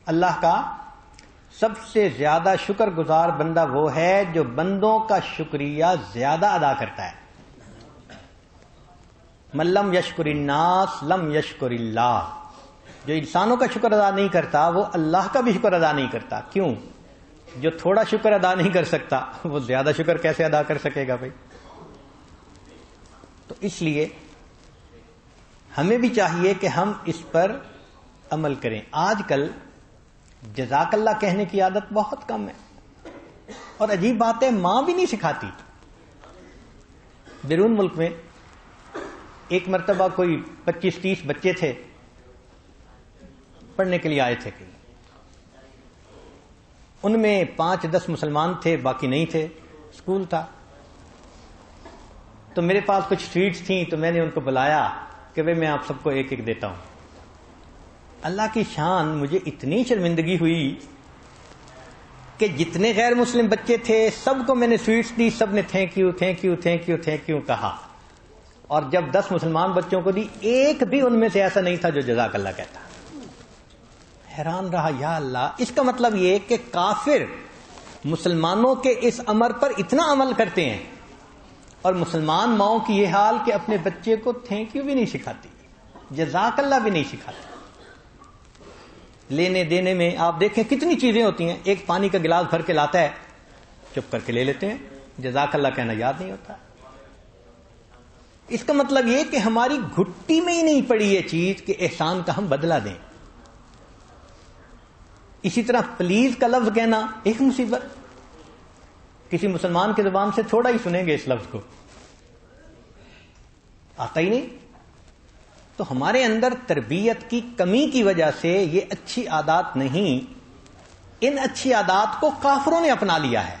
اللہ کا سب سے زیادہ شکر گزار بندہ وہ ہے جو بندوں کا شکریہ زیادہ ادا کرتا ہے. من لم یشکر الناس لم یشکر اللہ. جو انسانوں کا شکر ادا نہیں کرتا وہ اللہ کا بھی شکر ادا نہیں کرتا. کیوں؟ جو تھوڑا شکر ادا نہیں کر سکتا وہ زیادہ شکر کیسے ادا کر سکے گا بھائی؟ تو اس لیے ہمیں بھی چاہیے کہ ہم اس پر عمل کریں. آج کل جزاک اللہ کہنے کی عادت بہت کم ہے، اور عجیب بات ہے ماں بھی نہیں سکھاتی. بیرون ملک میں ایک مرتبہ کوئی 25-30 بچے تھے، پڑھنے کے لیے آئے تھے. ان میں 5-10 مسلمان تھے، باقی نہیں تھے. اسکول تھا تو میرے پاس کچھ سویٹس تھیں تو میں نے ان کو بلایا کہ بھئی میں آپ سب کو ایک ایک دیتا ہوں. اللہ کی شان، مجھے اتنی شرمندگی ہوئی کہ جتنے غیر مسلم بچے تھے سب کو میں نے سویٹس دی، سب نے thank you thank you thank you thank you کہا. اور جب 10 مسلمان بچوں کو دی ایک بھی ان میں سے ایسا نہیں تھا جو جزاک اللہ کہتا. حیران رہا، یا اللہ. اس کا مطلب یہ کہ کافر مسلمانوں کے اس امر پر اتنا عمل کرتے ہیں، اور مسلمان ماؤں کی یہ حال کہ اپنے بچے کو تھینک یو بھی نہیں سکھاتی، جزاک اللہ بھی نہیں سکھاتی. لینے دینے میں آپ دیکھیں کتنی چیزیں ہوتی ہیں. ایک پانی کا گلاس بھر کے لاتا ہے، چپ کر کے لے لیتے ہیں، جزاک اللہ کہنا یاد نہیں ہوتا. اس کا مطلب یہ کہ ہماری گھٹی میں ہی نہیں پڑی یہ چیز کہ احسان کا ہم بدلہ دیں. اسی طرح پلیز کا لفظ کہنا ایک مصیبت. کسی مسلمان کی زبان سے تھوڑا ہی سنیں گے اس لفظ کو، آتا ہی نہیں. تو ہمارے اندر تربیت کی کمی کی وجہ سے یہ اچھی عادات نہیں، ان اچھی عادات کو کافروں نے اپنا لیا ہے،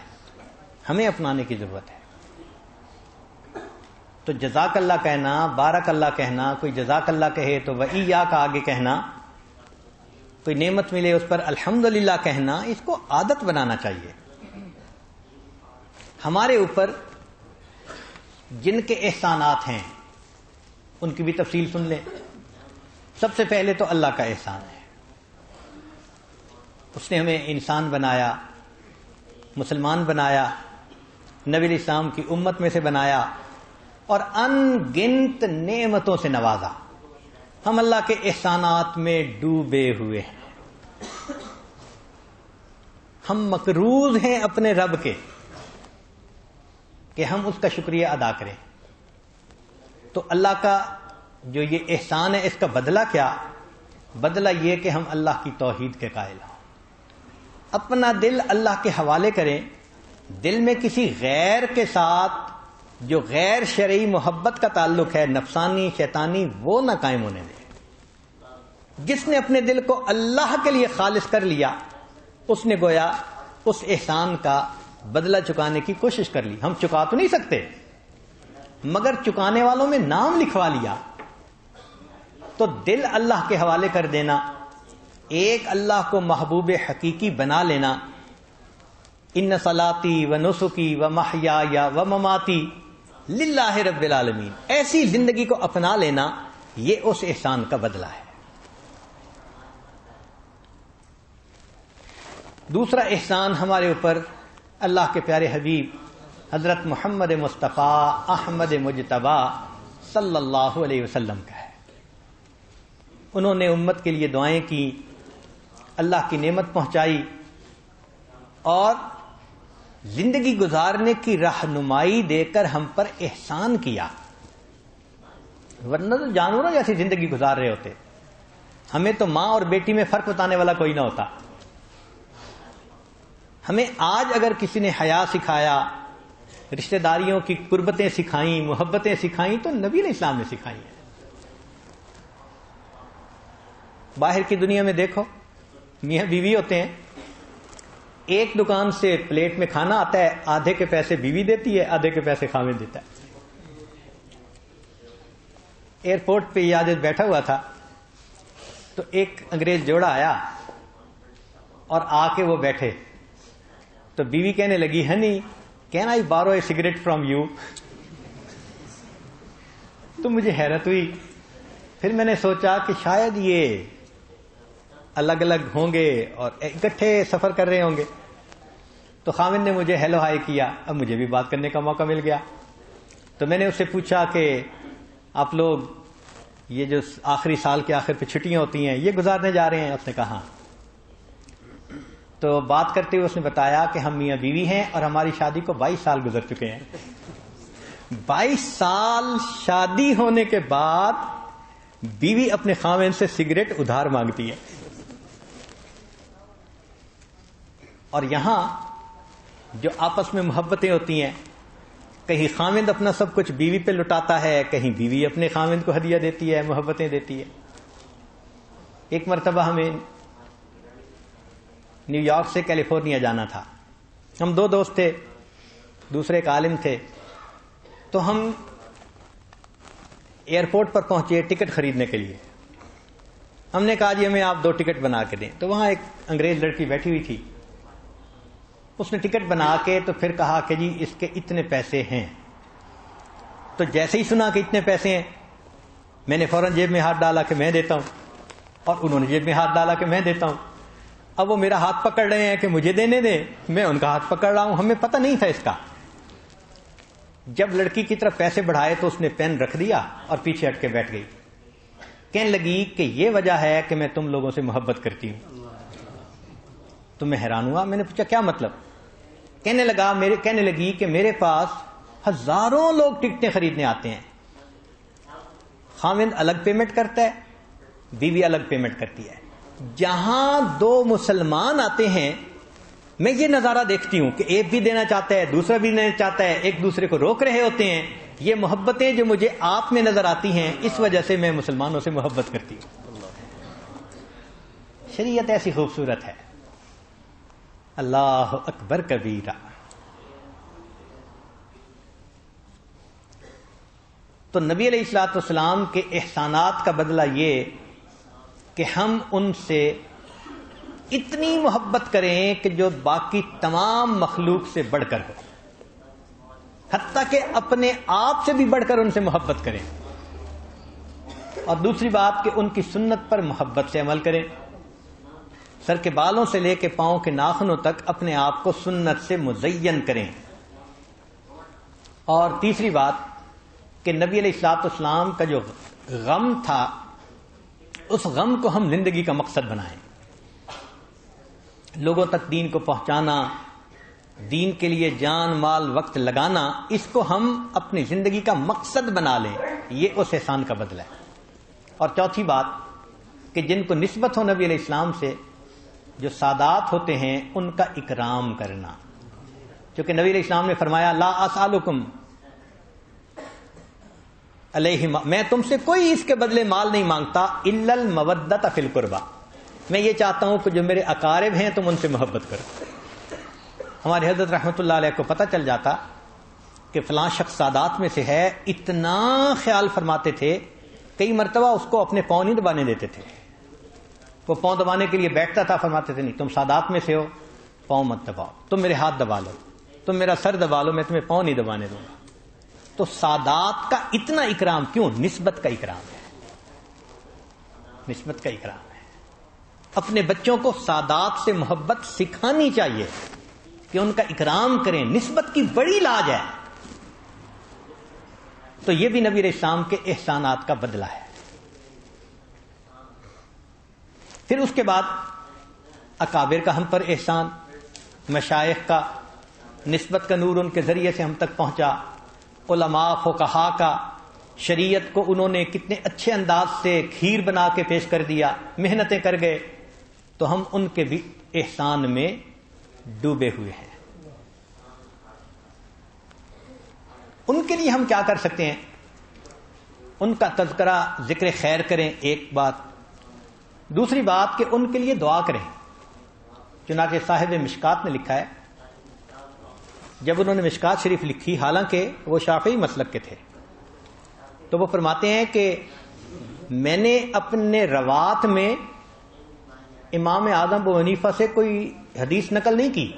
ہمیں اپنانے کی ضرورت ہے. تو جزاک اللہ کہنا، بارک اللہ کہنا، کوئی جزاک اللہ کہے تو وَإِيَّاكَ کا آگے کہنا، کوئی نعمت ملے اس پر الحمدللہ کہنا، اس کو عادت بنانا چاہیے. ہمارے اوپر جن کے احسانات ہیں ان کی بھی تفصیل سن لیں. سب سے پہلے تو اللہ کا احسان ہے. اس نے ہمیں انسان بنایا، مسلمان بنایا، نبی علیہ السلام کی امت میں سے بنایا، اور ان گنت نعمتوں سے نوازا. ہم اللہ کے احسانات میں ڈوبے ہوئے ہیں. ہم مقروض ہیں اپنے رب کے کہ ہم اس کا شکریہ ادا کریں. تو اللہ کا جو یہ احسان ہے اس کا بدلہ کیا؟ بدلہ یہ کہ ہم اللہ کی توحید کے قائل ہوں. اپنا دل اللہ کے حوالے کریں. دل میں کسی غیر کے ساتھ جو غیر شرعی محبت کا تعلق ہے، نفسانی شیطانی، وہ نہ قائم ہونے دیں. جس نے اپنے دل کو اللہ کے لیے خالص کر لیا اس نے گویا اس احسان کا بدلہ چکانے کی کوشش کر لی. ہم چکا تو نہیں سکتے مگر چکانے والوں میں نام لکھوا لیا. تو دل اللہ کے حوالے کر دینا، ایک اللہ کو محبوب حقیقی بنا لینا، ان صلاتی و نسکی و محیای و مماتی للہ رب العالمین، ایسی زندگی کو اپنا لینا، یہ اس احسان کا بدلہ ہے۔ دوسرا احسان ہمارے اوپر اللہ کے پیارے حبیب حضرت محمد مصطفیٰ احمد مجتبی صلی اللہ علیہ وسلم کا ہے۔ انہوں نے امت کے لیے دعائیں کی، اللہ کی نعمت پہنچائی اور زندگی گزارنے کی رہنمائی دے کر ہم پر احسان کیا، ورنہ تو جانوروں جیسی زندگی گزار رہے ہوتے۔ ہمیں تو ماں اور بیٹی میں فرق بتانے والا کوئی نہ ہوتا۔ ہمیں آج اگر کسی نے حیا سکھایا، رشتہ داریوں کی قربتیں سکھائیں، محبتیں سکھائیں، تو نبی علیہ السلام نے سکھائی ہیں۔ باہر کی دنیا میں دیکھو، میاں بیوی ہوتے ہیں، ایک دکان سے پلیٹ میں کھانا آتا ہے، آدھے کے پیسے بیوی دیتی ہے، آدھے کے پیسے خاوند دیتا ہے۔ ایئرپورٹ پہ یہ آج بیٹھا ہوا تھا تو ایک انگریز جوڑا آیا اور آ کے وہ بیٹھے تو بیوی کہنے لگی، ہنی کین آئی بارو اے سگریٹ فرام یو؟ تو مجھے حیرت ہوئی۔ پھر میں نے سوچا کہ شاید یہ الگ الگ ہوں گے اور اکٹھے سفر کر رہے ہوں گے۔ تو خاوند نے مجھے ہیلو ہائی کیا، اب مجھے بھی بات کرنے کا موقع مل گیا۔ تو میں نے اس سے پوچھا کہ آپ لوگ یہ جو آخری سال کے آخر پہ چھٹیاں ہوتی ہیں یہ گزارنے جا رہے ہیں؟ اس نے کہا ہاں۔ تو بات کرتے ہوئے اس نے بتایا کہ ہم میاں بیوی ہیں اور ہماری شادی کو 22 سال گزر چکے ہیں۔ 22 سال شادی ہونے کے بعد بیوی اپنے خاوند سے سگریٹ ادھار مانگتی ہے۔ اور یہاں جو آپس میں محبتیں ہوتی ہیں، کہیں خاوند اپنا سب کچھ بیوی پہ لٹاتا ہے، کہیں بیوی اپنے خاوند کو ہدیہ دیتی ہے، محبتیں دیتی ہے۔ ایک مرتبہ ہمیں نیو یارک سے کیلیفورنیا جانا تھا، ہم 2 دوست تھے، دوسرے ایک عالم تھے۔ تو ہم ایئرپورٹ پر پہنچے ٹکٹ خریدنے کے لیے۔ ہم نے کہا جی ہمیں آپ 2 ٹکٹ بنا کے دیں۔ تو وہاں ایک انگریز لڑکی بیٹھی ہوئی تھی، اس نے ٹکٹ بنا کے تو پھر کہا کہ جی اس کے اتنے پیسے ہیں۔ تو جیسے ہی سنا کہ اتنے پیسے ہیں، میں نے فوراً جیب میں ہاتھ ڈالا کہ میں دیتا ہوں، اور انہوں نے جیب میں ہاتھ ڈالا کہ میں دیتا ہوں۔ اب وہ میرا ہاتھ پکڑ رہے ہیں کہ مجھے دینے دیں، میں ان کا ہاتھ پکڑ رہا ہوں، ہمیں پتہ نہیں تھا اس کا۔ جب لڑکی کی طرف پیسے بڑھائے تو اس نے پین رکھ دیا اور پیچھے ہٹ کے بیٹھ گئی۔ کہنے لگی کہ یہ وجہ ہے کہ میں تم لوگوں سے محبت کرتی ہوں۔ تو میں حیران ہوا، میں نے پوچھا کیا مطلب؟ کہنے لگی کہ میرے پاس ہزاروں لوگ ٹکٹیں خریدنے آتے ہیں، خاوند الگ پیمنٹ کرتا ہے، بیوی الگ پیمنٹ کرتی ہے۔ جہاں 2 مسلمان آتے ہیں میں یہ نظارہ دیکھتی ہوں کہ ایک بھی دینا چاہتا ہے، دوسرا بھی دینا چاہتا ہے، ایک دوسرے کو روک رہے ہوتے ہیں۔ یہ محبتیں جو مجھے آپ میں نظر آتی ہیں، اس وجہ سے میں مسلمانوں سے محبت کرتی ہوں۔ شریعت ایسی خوبصورت ہے، اللہ اکبر کبیرہ۔ تو نبی علیہ الصلوۃ والسلام کے احسانات کا بدلہ یہ کہ ہم ان سے اتنی محبت کریں کہ جو باقی تمام مخلوق سے بڑھ کر ہو، حتیٰ کہ اپنے آپ سے بھی بڑھ کر ان سے محبت کریں۔ اور دوسری بات کہ ان کی سنت پر محبت سے عمل کریں، سر کے بالوں سے لے کے پاؤں کے ناخنوں تک اپنے آپ کو سنت سے مزین کریں۔ اور تیسری بات کہ نبی علیہ الصلوۃ والسلام کا جو غم تھا، اس غم کو ہم زندگی کا مقصد بنائیں۔ لوگوں تک دین کو پہنچانا، دین کے لیے جان مال وقت لگانا، اس کو ہم اپنی زندگی کا مقصد بنا لیں، یہ اس احسان کا بدلہ ہے۔ اور چوتھی بات کہ جن کو نسبت ہو نبی علیہ السلام سے، جو سادات ہوتے ہیں، ان کا اکرام کرنا، کیونکہ نبی علیہ السلام نے فرمایا لا اسالکم علیہ، میں تم سے کوئی اس کے بدلے مال نہیں مانگتا، الا المودۃ فی القربہ، میں یہ چاہتا ہوں کہ جو میرے اقارب ہیں تم ان سے محبت کرو۔ ہمارے حضرت رحمۃ اللہ علیہ کو پتہ چل جاتا کہ فلاں شخص سادات میں سے ہے، اتنا خیال فرماتے تھے کئی مرتبہ اس کو اپنے پاؤں نہیں دبانے دیتے تھے. وہ پاؤں دبانے کے لیے بیٹھتا تھا, فرماتے تھے نہیں, تم سادات میں سے ہو, پاؤں مت دباؤ, تم میرے ہاتھ دبا لو, تم میرا سر دبا لو, میں تمہیں پاؤں نہیں دبانے دوں گا. تو سادات کا اتنا اکرام کیوں؟ نسبت کا اکرام ہے, نسبت کا اکرام ہے. اپنے بچوں کو سادات سے محبت سکھانی چاہیے کہ ان کا اکرام کریں, نسبت کی بڑی لاج ہے. تو یہ بھی نبی علیہ السلام کے احسانات کا بدلہ ہے. پھر اس کے بعد اکابر کا ہم پر احسان, مشائخ کا, نسبت کا نور ان کے ذریعے سے ہم تک پہنچا, علماء فقہا کا, شریعت کو انہوں نے کتنے اچھے انداز سے کھیر بنا کے پیش کر دیا, محنتیں کر گئے, تو ہم ان کے بھی احسان میں ڈوبے ہوئے ہیں. ان کے لیے ہم کیا کر سکتے ہیں؟ ان کا تذکرہ, ذکر خیر کریں, ایک بات. دوسری بات کہ ان کے لیے دعا کریں. چنانچہ صاحب مشکات نے لکھا ہے, جب انہوں نے مشکات شریف لکھی, حالانکہ وہ شافعی مسلک کے تھے, تو وہ فرماتے ہیں کہ میں نے اپنے روات میں امام اعظم ابو حنیفہ سے کوئی حدیث نقل نہیں کی,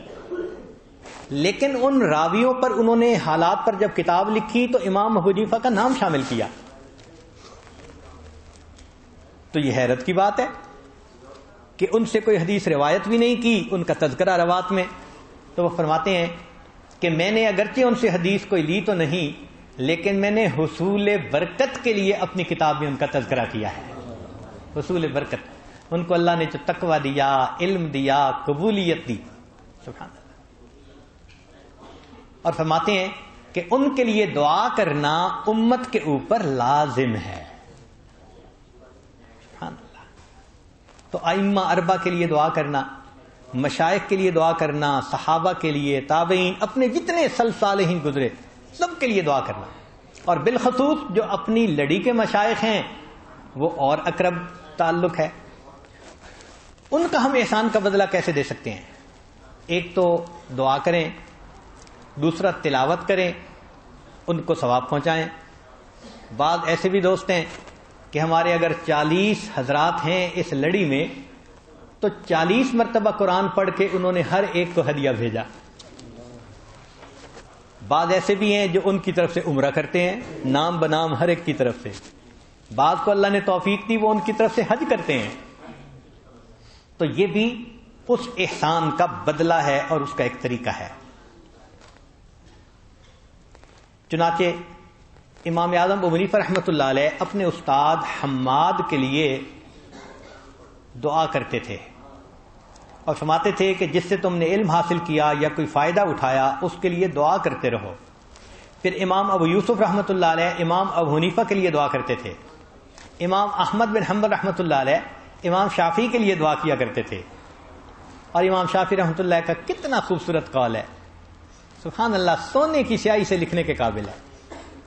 لیکن ان راویوں پر انہوں نے حالات پر جب کتاب لکھی تو امام ابو حنیفہ کا نام شامل کیا. تو یہ حیرت کی بات ہے کہ ان سے کوئی حدیث روایت بھی نہیں کی, ان کا تذکرہ روات میں. تو وہ فرماتے ہیں کہ میں نے اگرچہ ان سے حدیث کوئی لی تو نہیں, لیکن میں نے حصول برکت کے لیے اپنی کتاب میں ان کا تذکرہ کیا ہے. حصول برکت, ان کو اللہ نے جو تقوی دیا, علم دیا, قبولیت دی, سبحان اللہ. اور فرماتے ہیں کہ ان کے لیے دعا کرنا امت کے اوپر لازم ہے. سبحان اللہ. تو ائمہ اربعہ کے لیے دعا کرنا, مشائخ کے لیے دعا کرنا, صحابہ کے لیے, تابعین, اپنے جتنے سلف صالحین گزرے سب کے لیے دعا کرنا, اور بالخصوص جو اپنی لڑی کے مشائخ ہیں وہ اور اقرب تعلق ہے. ان کا ہم احسان کا بدلہ کیسے دے سکتے ہیں؟ ایک تو دعا کریں, دوسرا تلاوت کریں, ان کو ثواب پہنچائیں. بعض ایسے بھی دوست ہیں کہ ہمارے اگر 40 حضرات ہیں اس لڑی میں, تو 40 مرتبہ قرآن پڑھ کے انہوں نے ہر ایک کو ہدیہ بھیجا. بعض ایسے بھی ہیں جو ان کی طرف سے عمرہ کرتے ہیں, نام بنام ہر ایک کی طرف سے. بعض کو اللہ نے توفیق دی, وہ ان کی طرف سے حج کرتے ہیں. تو یہ بھی اس احسان کا بدلہ ہے اور اس کا ایک طریقہ ہے. چنانچہ امام اعظم ابو حنیفہ رحمۃ اللہ علیہ اپنے استاد حماد کے لیے دعا کرتے تھے اور فرماتے تھے کہ جس سے تم نے علم حاصل کیا یا کوئی فائدہ اٹھایا اس کے لیے دعا کرتے رہو. پھر امام ابو یوسف رحمۃ اللہ علیہ امام ابو حنیفہ کے لیے دعا کرتے تھے. امام احمد بن حنبل رحمۃ اللہ علیہ امام شافعی کے لیے دعا کیا کرتے تھے. اور امام شافعی رحمۃ اللہ کا کتنا خوبصورت قول ہے, سبحان اللہ, سونے کی سیاہی سے لکھنے کے قابل ہے.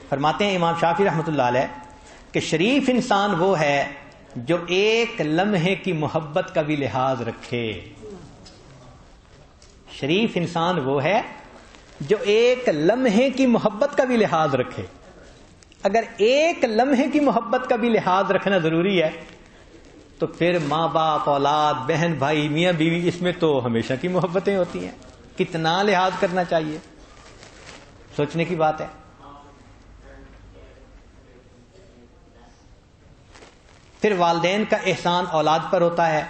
فرماتے ہیں امام شافعی رحمۃ اللہ علیہ کہ شریف انسان وہ ہے جو ایک لمحے کی محبت کا بھی لحاظ رکھے. شریف انسان وہ ہے جو ایک لمحے کی محبت کا بھی لحاظ رکھے. اگر ایک لمحے کی محبت کا بھی لحاظ رکھنا ضروری ہے تو پھر ماں باپ, اولاد, بہن بھائی, میاں بیوی, اس میں تو ہمیشہ کی محبتیں ہوتی ہیں. کتنا لحاظ کرنا چاہیے, سوچنے کی بات ہے. پھر والدین کا احسان اولاد پر ہوتا ہے,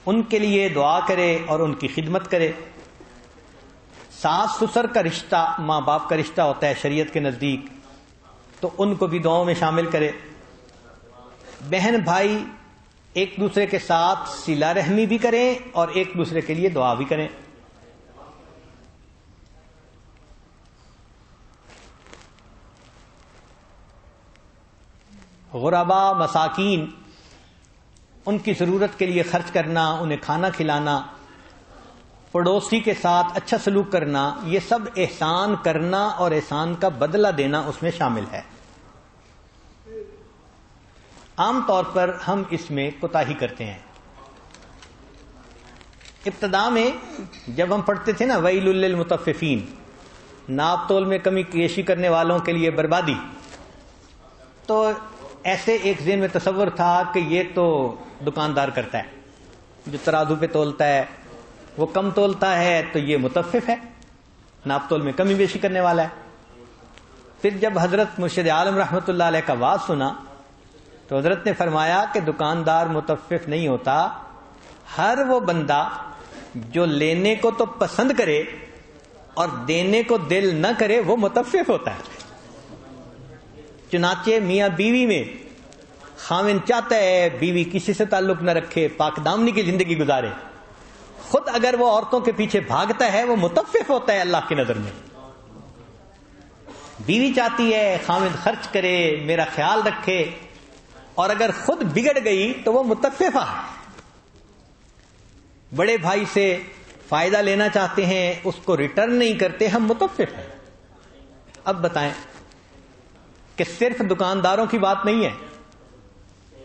ان کے لیے دعا کرے اور ان کی خدمت کرے. ساس سسر کا رشتہ ماں باپ کا رشتہ ہوتا ہے شریعت کے نزدیک, تو ان کو بھی دعاؤں میں شامل کرے. بہن بھائی ایک دوسرے کے ساتھ صلہ رحمی بھی کریں اور ایک دوسرے کے لیے دعا بھی کریں. غربا, مساکین, ان کی ضرورت کے لیے خرچ کرنا, انہیں کھانا کھلانا, پڑوسی کے ساتھ اچھا سلوک کرنا, یہ سب احسان کرنا اور احسان کا بدلہ دینا اس میں شامل ہے. عام طور پر ہم اس میں کوتاہی کرتے ہیں. ابتدا میں جب ہم پڑھتے تھے نا ویل للمطففین, ناپ تول میں کمی پیشی کرنے والوں کے لیے بربادی, تو ایسے ایک ذہن میں تصور تھا کہ یہ تو دکاندار کرتا ہے، جو ترازو پہ تولتا ہے وہ کم تولتا ہے تو یہ متفف ہے، ناپ تول میں کمی بیشی کرنے والا ہے۔ پھر جب حضرت مرشد عالم رحمۃ اللہ علیہ کا واز سنا تو حضرت نے فرمایا کہ دکاندار متفف نہیں ہوتا، ہر وہ بندہ جو لینے کو تو پسند کرے اور دینے کو دل نہ کرے وہ متفف ہوتا ہے۔ چنانچہ میاں بیوی میں خاوند چاہتا ہے بیوی کسی سے تعلق نہ رکھے، پاک دامنی کی زندگی گزارے، خود اگر وہ عورتوں کے پیچھے بھاگتا ہے وہ متفف ہوتا ہے اللہ کی نظر میں۔ بیوی چاہتی ہے خاوند خرچ کرے، میرا خیال رکھے، اور اگر خود بگڑ گئی تو وہ متففہ ہے۔ بڑے بھائی سے فائدہ لینا چاہتے ہیں، اس کو ریٹرن نہیں کرتے، ہم متفف ہیں۔ اب بتائیں کہ صرف دکانداروں کی بات نہیں ہے،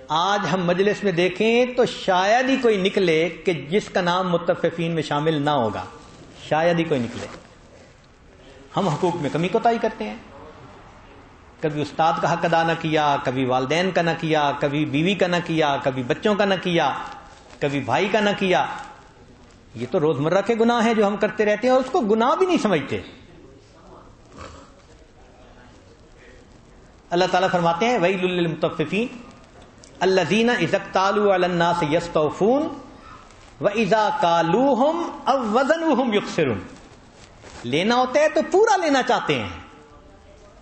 آج ہم مجلس میں دیکھیں تو شاید ہی کوئی نکلے کہ جس کا نام متففین میں شامل نہ ہوگا، شاید ہی کوئی نکلے۔ ہم حقوق میں کمی کوتاہی کرتے ہیں، کبھی استاد کا حق ادا نہ کیا، کبھی والدین کا نہ کیا، کبھی بیوی کا نہ کیا، کبھی بچوں کا نہ کیا، کبھی بھائی کا نہ کیا۔ یہ تو روزمرہ کے گناہ ہیں جو ہم کرتے رہتے ہیں اور اس کو گناہ بھی نہیں سمجھتے۔ اللہ تعالیٰ فرماتے ہیں وَيْلٌ لِّلْمُطَفِّفِينَ الَّذِينَ إِذَا اكْتَالُوا عَلَى النَّاسِ يَسْتَوْفُونَ وَإِذَا كَالُوهُمْ أَوْ وَّزَنُوهُمْ يُخْسِرُونَ۔ لینا ہوتا ہے تو پورا لینا چاہتے ہیں،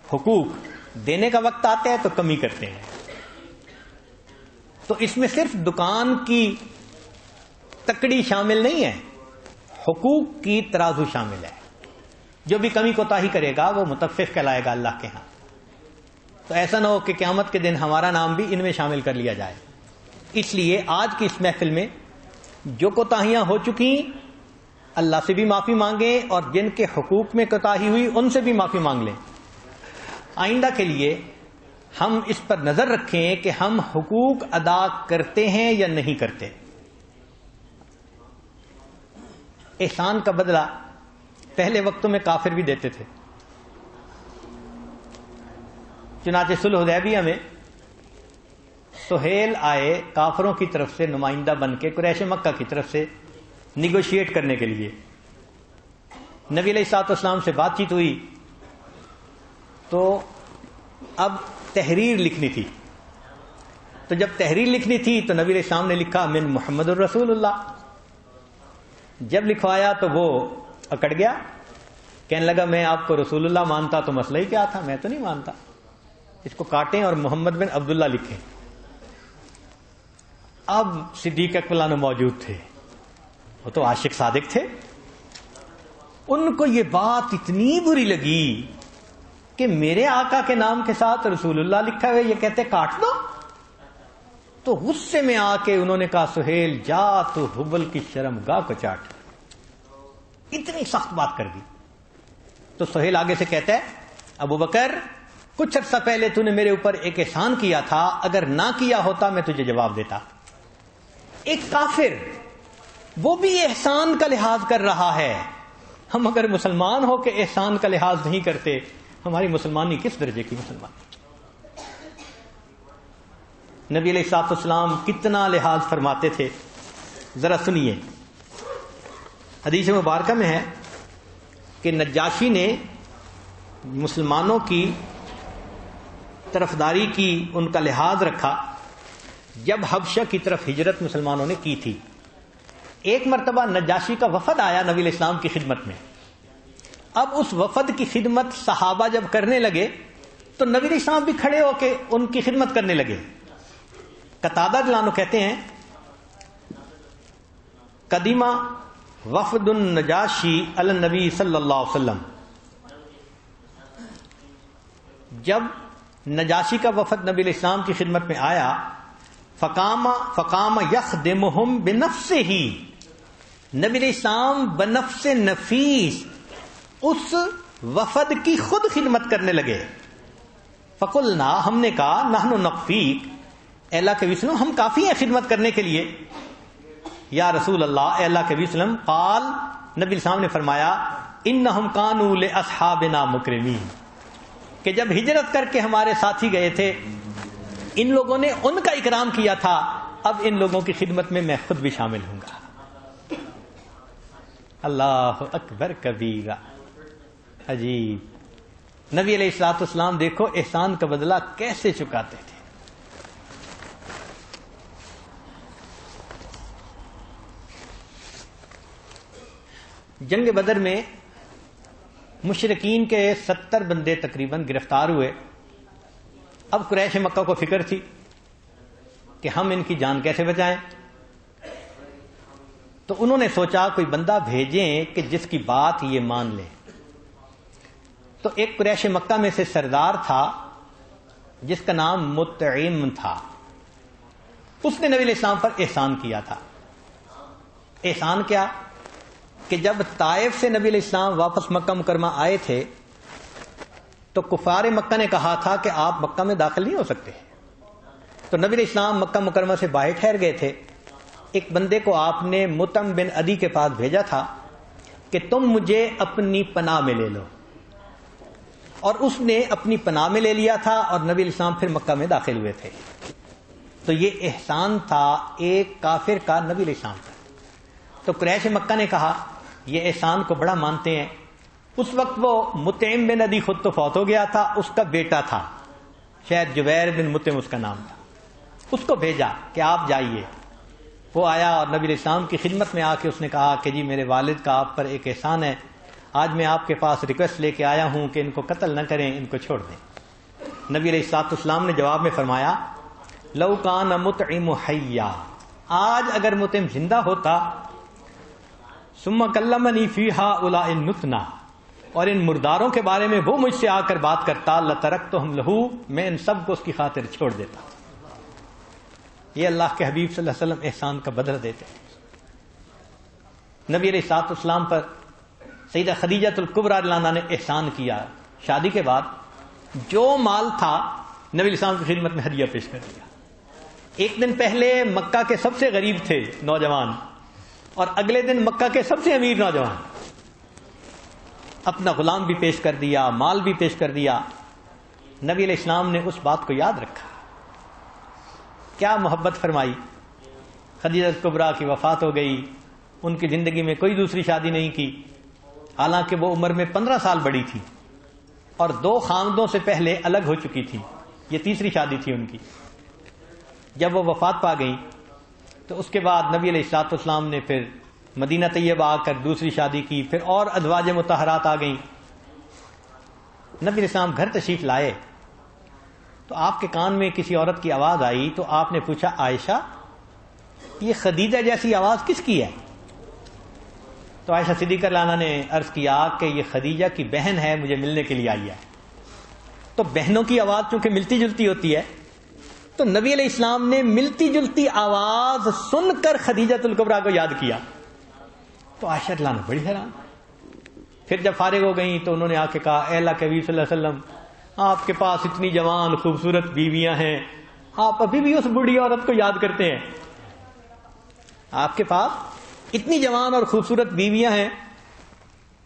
حقوق دینے کا وقت آتا ہے تو کمی کرتے ہیں۔ تو اس میں صرف دکان کی تکڑی شامل نہیں ہے، حقوق کی ترازو شامل ہے۔ جو بھی کمی کوتاہی کرے گا وہ متفف کہلائے گا اللہ کے ہاں۔ تو ایسا نہ ہو کہ قیامت کے دن ہمارا نام بھی ان میں شامل کر لیا جائے۔ اس لیے آج کی اس محفل میں جو کوتاہیاں ہو چکی اللہ سے بھی معافی مانگیں، اور جن کے حقوق میں کوتاہی ہوئی ان سے بھی معافی مانگ لیں۔ آئندہ کے لیے ہم اس پر نظر رکھیں کہ ہم حقوق ادا کرتے ہیں یا نہیں کرتے۔ احسان کا بدلہ پہلے وقتوں میں کافر بھی دیتے تھے۔ چنانچہ صلح حدیبیہ میں سہیل آئے کافروں کی طرف سے نمائندہ بن کے قریش مکہ کی طرف سے نیگوشیٹ کرنے کے لیے۔ نبی علیہ الصلوۃ والسلام سے بات چیت ہوئی تو اب تحریر لکھنی تھی، تو جب تحریر لکھنی تھی تو نبی علیہ السلام نے لکھا من محمد الرسول اللہ۔ جب لکھوایا تو وہ اکڑ گیا، کہنے لگا میں آپ کو رسول اللہ مانتا تو مسئلہ ہی کیا تھا، میں تو نہیں مانتا، اس کو کاٹیں اور محمد بن عبداللہ لکھیں۔ اب صدیق اکبر موجود تھے، وہ تو عاشق صادق تھے، ان کو یہ بات اتنی بری لگی کہ میرے آقا کے نام کے ساتھ رسول اللہ لکھا ہوئے، یہ کہتے کاٹ دو۔ تو غصے میں آ کے انہوں نے کہا سہیل جا تو حبل کی شرمگاہ کو چاٹ، اتنی سخت بات کر دی۔ تو سہیل آگے سے کہتا ہے ابو بکر کچھ عرصہ پہلے تو نے میرے اوپر ایک احسان کیا تھا، اگر نہ کیا ہوتا میں تجھے جواب دیتا۔ ایک کافر وہ بھی احسان کا لحاظ کر رہا ہے، ہم اگر مسلمان ہو کے احسان کا لحاظ نہیں کرتے، ہماری مسلمانی کس درجے کی مسلمانی؟ نبی علیہ الصلوۃ والسلام کتنا لحاظ فرماتے تھے، ذرا سنیے۔ حدیث مبارکہ میں ہے کہ نجاشی نے مسلمانوں کی طرفداری کی، ان کا لحاظ رکھا جب حبشہ کی طرف ہجرت مسلمانوں نے کی تھی۔ ایک مرتبہ نجاشی کا وفد آیا نبی علیہ السلام کی خدمت میں۔ اب اس وفد کی خدمت صحابہ جب کرنے لگے تو نبی علیہ السلام بھی کھڑے ہو کے ان کی خدمت کرنے لگے۔ قتادہ رضی اللہ عنہ کہتے ہیں قدیمہ وفد النجاشی علی النبی صلی اللہ علیہ وسلم، جب نجاشی کا وفد نبی علیہ السلام کی خدمت میں آیا فقام یخدمہم بنفسہ، نبی علیہ السلام بنفس نفیس اس وفد کی خود خدمت کرنے لگے۔ فقلنا، ہم نے کہا نحن نکفیک، اے اللہ کے وسلم ہم کافی ہیں خدمت کرنے کے لیے۔ یا رسول اللہ، اے اللہ کے وسلم، قال، نبی السلام نے فرمایا انہم کانوا لاصحابنا مکرمین، کہ جب ہجرت کر کے ہمارے ساتھی گئے تھے ان لوگوں نے ان کا اکرام کیا تھا، اب ان لوگوں کی خدمت میں خود بھی شامل ہوں گا۔ اللہ اکبر کبیرہ، عجیب۔ نبی علیہ الصلوۃ والسلام دیکھو احسان کا بدلہ کیسے چکاتے تھے۔ جنگ بدر میں مشرکین کے 70 بندے تقریباً گرفتار ہوئے۔ اب قریش مکہ کو فکر تھی کہ ہم ان کی جان کیسے بچائیں، تو انہوں نے سوچا کوئی بندہ بھیجیں کہ جس کی بات یہ مان لے۔ تو ایک قریش مکہ میں سے سردار تھا جس کا نام مطعم تھا، اس نے نبی علیہ السلام پر احسان کیا تھا۔ احسان کیا کہ جب طائف سے نبی علیہ السلام واپس مکہ مکرمہ آئے تھے تو کفار مکہ نے کہا تھا کہ آپ مکہ میں داخل نہیں ہو سکتے، تو نبی علیہ السلام مکہ مکرمہ سے باہر ٹھہر گئے تھے۔ ایک بندے کو آپ نے مطعم بن عدی کے پاس بھیجا تھا کہ تم مجھے اپنی پناہ میں لے لو، اور اس نے اپنی پناہ میں لے لیا تھا اور نبی علیہ السلام پھر مکہ میں داخل ہوئے تھے۔ تو یہ احسان تھا ایک کافر کا نبی علیہ السلام پر۔ تو قریش مکہ نے کہا یہ احسان کو بڑا مانتے ہیں۔ اس وقت وہ مطعم بن عدی خود تو فوت ہو گیا تھا، اس کا بیٹا تھا، شاید جبیر بن مطعم اس کا نام تھا، اس کو بھیجا کہ آپ جائیے۔ وہ آیا اور نبی علیہ السلام کی خدمت میں آ کے اس نے کہا کہ جی میرے والد کا آپ پر ایک احسان ہے، آج میں آپ کے پاس ریکویسٹ لے کے آیا ہوں کہ ان کو قتل نہ کریں، ان کو چھوڑ دیں۔ نبی علیہ الصلوۃ والسلام نے جواب میں فرمایا لو کان مطعم حیا، آج اگر مطعم زندہ ہوتا، ثم کلمنی فی ہؤلاء النتنا، اور ان مرداروں کے بارے میں وہ مجھ سے آ کر بات کرتا، لترکتہم لہ، میں ان سب کو اس کی خاطر چھوڑ دیتا۔ یہ اللہ کے حبیب صلی اللہ علیہ وسلم احسان کا بدلہ دیتے ہیں۔ نبی علیہ الصلوۃ والسلام پر سیدہ خدیجہ الکبریٰ رضی اللہ عنہا نے احسان کیا۔ شادی کے بعد جو مال تھا نبی علیہ السلام کی خدمت میں ہدیہ پیش کر دیا۔ ایک دن پہلے مکہ کے سب سے غریب تھے نوجوان، اور اگلے دن مکہ کے سب سے امیر نوجوان، اپنا غلام بھی پیش کر دیا، مال بھی پیش کر دیا۔ نبی علیہ السلام نے اس بات کو یاد رکھا، کیا محبت فرمائی۔ خدیجہ کبریٰ کی وفات ہو گئی، ان کی زندگی میں کوئی دوسری شادی نہیں کی، حالانکہ وہ عمر میں 15 سال بڑی تھی اور 2 خاندوں سے پہلے الگ ہو چکی تھی، یہ تیسری شادی تھی ان کی۔ جب وہ وفات پا گئی تو اس کے بعد نبی علیہ الصلوۃ والسلام نے پھر مدینہ طیبہ آ کر دوسری شادی کی، پھر اور ازواج مطہرات آ گئیں۔ نبی علیہ السلام گھر تشریف لائے تو آپ کے کان میں کسی عورت کی آواز آئی، تو آپ نے پوچھا عائشہ یہ خدیجہ جیسی آواز کس کی ہے؟ تو عائشہ صدیقہ رضی اللہ عنہا نے عرض کیا کہ یہ خدیجہ کی بہن ہے، مجھے ملنے کے لیے آئی ہے۔ تو بہنوں کی آواز چونکہ ملتی جلتی ہوتی ہے، تو نبی علیہ السلام نے ملتی جلتی آواز سن کر خدیجہ الکبریٰ کو یاد کیا۔ تو عائشہ رضی اللہ عنہا بڑی حیران۔ پھر جب فارغ ہو گئیں تو انہوں نے آ کے کہا اے اللہ کے حبیب صلی اللہ علیہ وسلم، آپ کے پاس اتنی جوان خوبصورت بیویاں ہیں، آپ ابھی بھی اس بوڑھی عورت کو یاد کرتے ہیں؟ آپ کے پاس اتنی جوان اور خوبصورت بیویاں ہیں،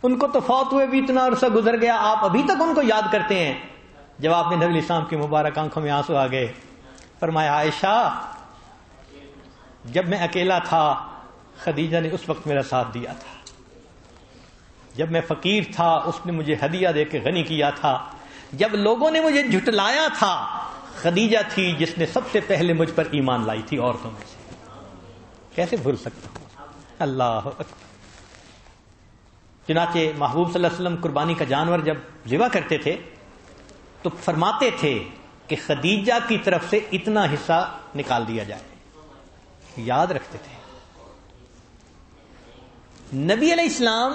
ان کو تو فوت ہوئے بھی اتنا عرصہ گزر گیا، آپ ابھی تک ان کو یاد کرتے ہیں؟ جواب میں نبی علیہ السلام کی مبارک آنکھوں میں آنسو آ گئے۔ فرمایا عائشہ جب میں اکیلا تھا خدیجہ نے اس وقت میرا ساتھ دیا تھا، جب میں فقیر تھا اس نے مجھے ہدیہ دے کے غنی کیا تھا، جب لوگوں نے مجھے جھٹلایا تھا خدیجہ تھی جس نے سب سے پہلے مجھ پر ایمان لائی تھی عورتوں میں سے۔ کیسے بھول سکتا ہوں؟ اللہ اکبر۔ چنانچہ محبوب صلی اللہ علیہ وسلم قربانی کا جانور جب ذبح کرتے تھے تو فرماتے تھے کہ خدیجہ کی طرف سے اتنا حصہ نکال دیا جائے، یاد رکھتے تھے۔ نبی علیہ السلام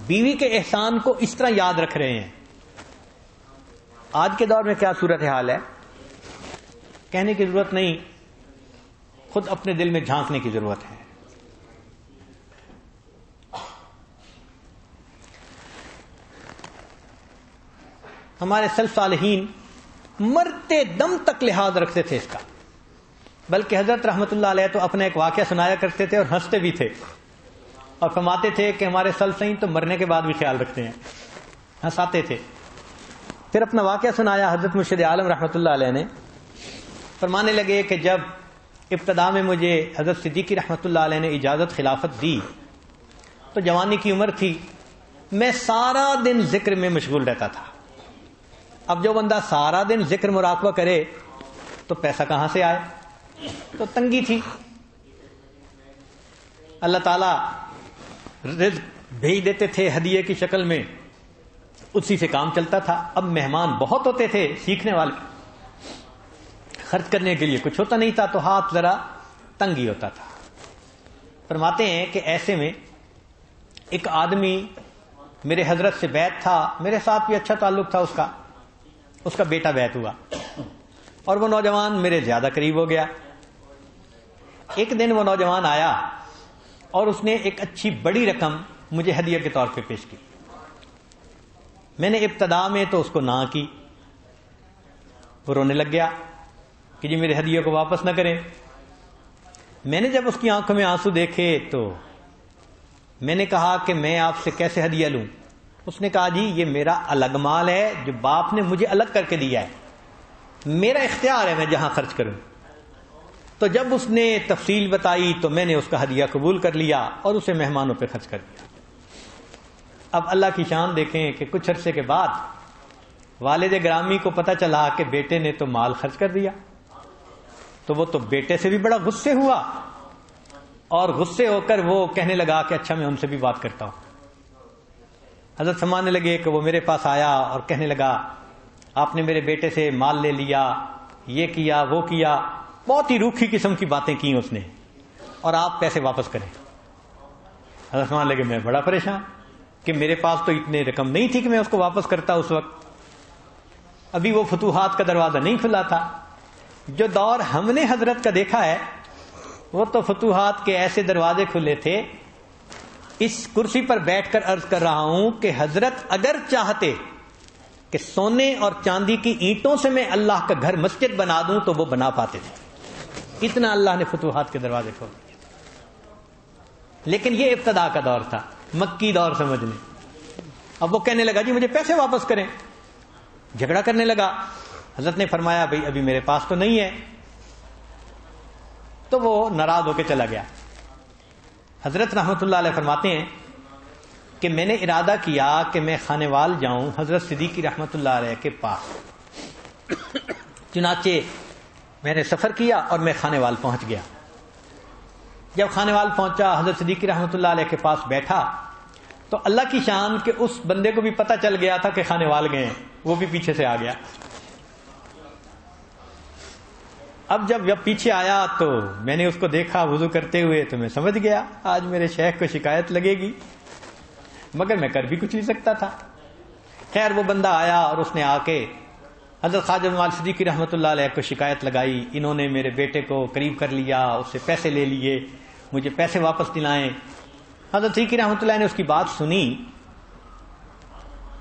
بیوی کے احسان کو اس طرح یاد رکھ رہے ہیں۔ آج کے دور میں کیا صورتحال ہے کہنے کی ضرورت نہیں، خود اپنے دل میں جھانکنے کی ضرورت ہے۔ ہمارے سلف صالحین مرتے دم تک لحاظ رکھتے تھے اس کا، بلکہ حضرت رحمت اللہ علیہ تو اپنا ایک واقعہ سنایا کرتے تھے اور ہنستے بھی تھے، اور فرماتے تھے کہ ہمارے سلف صالحین تو مرنے کے بعد بھی خیال رکھتے ہیں، ہنساتے تھے۔ پھر اپنا واقعہ سنایا حضرت مرشد عالم رحمت اللہ علیہ نے، فرمانے لگے کہ جب ابتدا میں مجھے حضرت صدیقی رحمۃ اللہ علیہ نے اجازت خلافت دی تو جوانی کی عمر تھی، میں سارا دن ذکر میں مشغول رہتا تھا۔ اب جو بندہ سارا دن ذکر مراقبہ کرے تو پیسہ کہاں سے آئے؟ تو تنگی تھی۔ اللہ تعالیٰ رزق بھیج دیتے تھے ہدیے کی شکل میں، اسی سے کام چلتا تھا۔ اب مہمان بہت ہوتے تھے سیکھنے والے، خرچ کرنے کے لیے کچھ ہوتا نہیں تھا تو ہاتھ ذرا تنگ ہی ہوتا تھا۔ فرماتے ہیں کہ ایسے میں ایک آدمی میرے حضرت سے بیعت تھا، میرے ساتھ بھی اچھا تعلق تھا، اس کا بیٹا بیعت ہوا اور وہ نوجوان میرے زیادہ قریب ہو گیا۔ ایک دن وہ نوجوان آیا اور اس نے ایک اچھی بڑی رقم مجھے ہدیہ کے طور پہ پیش کی۔ میں نے ابتدا میں تو اس کو نہ کی، وہ رونے لگ گیا کہ جی میرے ہدیے کو واپس نہ کریں۔ میں نے جب اس کی آنکھوں میں آنسو دیکھے تو میں نے کہا کہ میں آپ سے کیسے ہدیہ لوں؟ اس نے کہا جی یہ میرا الگ مال ہے جو باپ نے مجھے الگ کر کے دیا ہے، میرا اختیار ہے میں جہاں خرچ کروں۔ تو جب اس نے تفصیل بتائی تو میں نے اس کا ہدیہ قبول کر لیا اور اسے مہمانوں پہ خرچ کر دیا۔ اب اللہ کی شان دیکھیں کہ کچھ عرصے کے بعد والد گرامی کو پتہ چلا کہ بیٹے نے تو مال خرچ کر دیا، تو وہ تو بیٹے سے بھی بڑا غصے ہوا اور غصے ہو کر وہ کہنے لگا کہ اچھا میں ان سے بھی بات کرتا ہوں۔ حضرت فرمانے لگے کہ وہ میرے پاس آیا اور کہنے لگا آپ نے میرے بیٹے سے مال لے لیا، یہ کیا وہ کیا، بہت ہی روکھی قسم کی باتیں کی اس نے، اور آپ پیسے واپس کریں۔ حضرت فرمانے لگے میں بڑا پریشان کہ میرے پاس تو اتنے رقم نہیں تھی کہ میں اس کو واپس کرتا، اس وقت ابھی وہ فتوحات کا دروازہ نہیں کھلا تھا۔ جو دور ہم نے حضرت کا دیکھا ہے وہ تو فتوحات کے ایسے دروازے کھلے تھے۔ اس کرسی پر بیٹھ کر عرض کر رہا ہوں کہ حضرت اگر چاہتے کہ سونے اور چاندی کی اینٹوں سے میں اللہ کا گھر مسجد بنا دوں تو وہ بنا پاتے تھے، اتنا اللہ نے فتوحات کے دروازے کھول دیے۔ لیکن یہ ابتدا کا دور تھا، مکی دور سمجھ لیں۔ اب وہ کہنے لگا جی مجھے پیسے واپس کریں، جھگڑا کرنے لگا۔ حضرت نے فرمایا بھئی ابھی میرے پاس تو نہیں ہے، تو وہ ناراض ہو کے چلا گیا۔ حضرت رحمت اللہ علیہ فرماتے ہیں کہ میں نے ارادہ کیا کہ میں خانے وال جاؤں حضرت صدیقی رحمت اللہ علیہ کے پاس۔ چنانچہ میں نے سفر کیا اور میں خانے وال پہنچ گیا۔ جب خانے وال پہنچا، حضرت صدیقی رحمت اللہ علیہ کے پاس بیٹھا تو اللہ کی شان کہ اس بندے کو بھی پتہ چل گیا تھا کہ خانے وال گئے ہیں، وہ بھی پیچھے سے آ گیا۔ اب جب پیچھے آیا تو میں نے اس کو دیکھا وضو کرتے ہوئے، تو میں سمجھ گیا آج میرے شیخ کو شکایت لگے گی، مگر میں کر بھی کچھ نہیں سکتا تھا۔ خیر وہ بندہ آیا اور اس نے آ کے حضرت خواجہ معین صدیقی رحمت اللہ علیہ کو شکایت لگائی، انہوں نے میرے بیٹے کو قریب کر لیا، اس سے پیسے لے لیے، مجھے پیسے واپس دلائیں۔ حضرت صدیقی رحمت اللہ نے اس کی بات سنی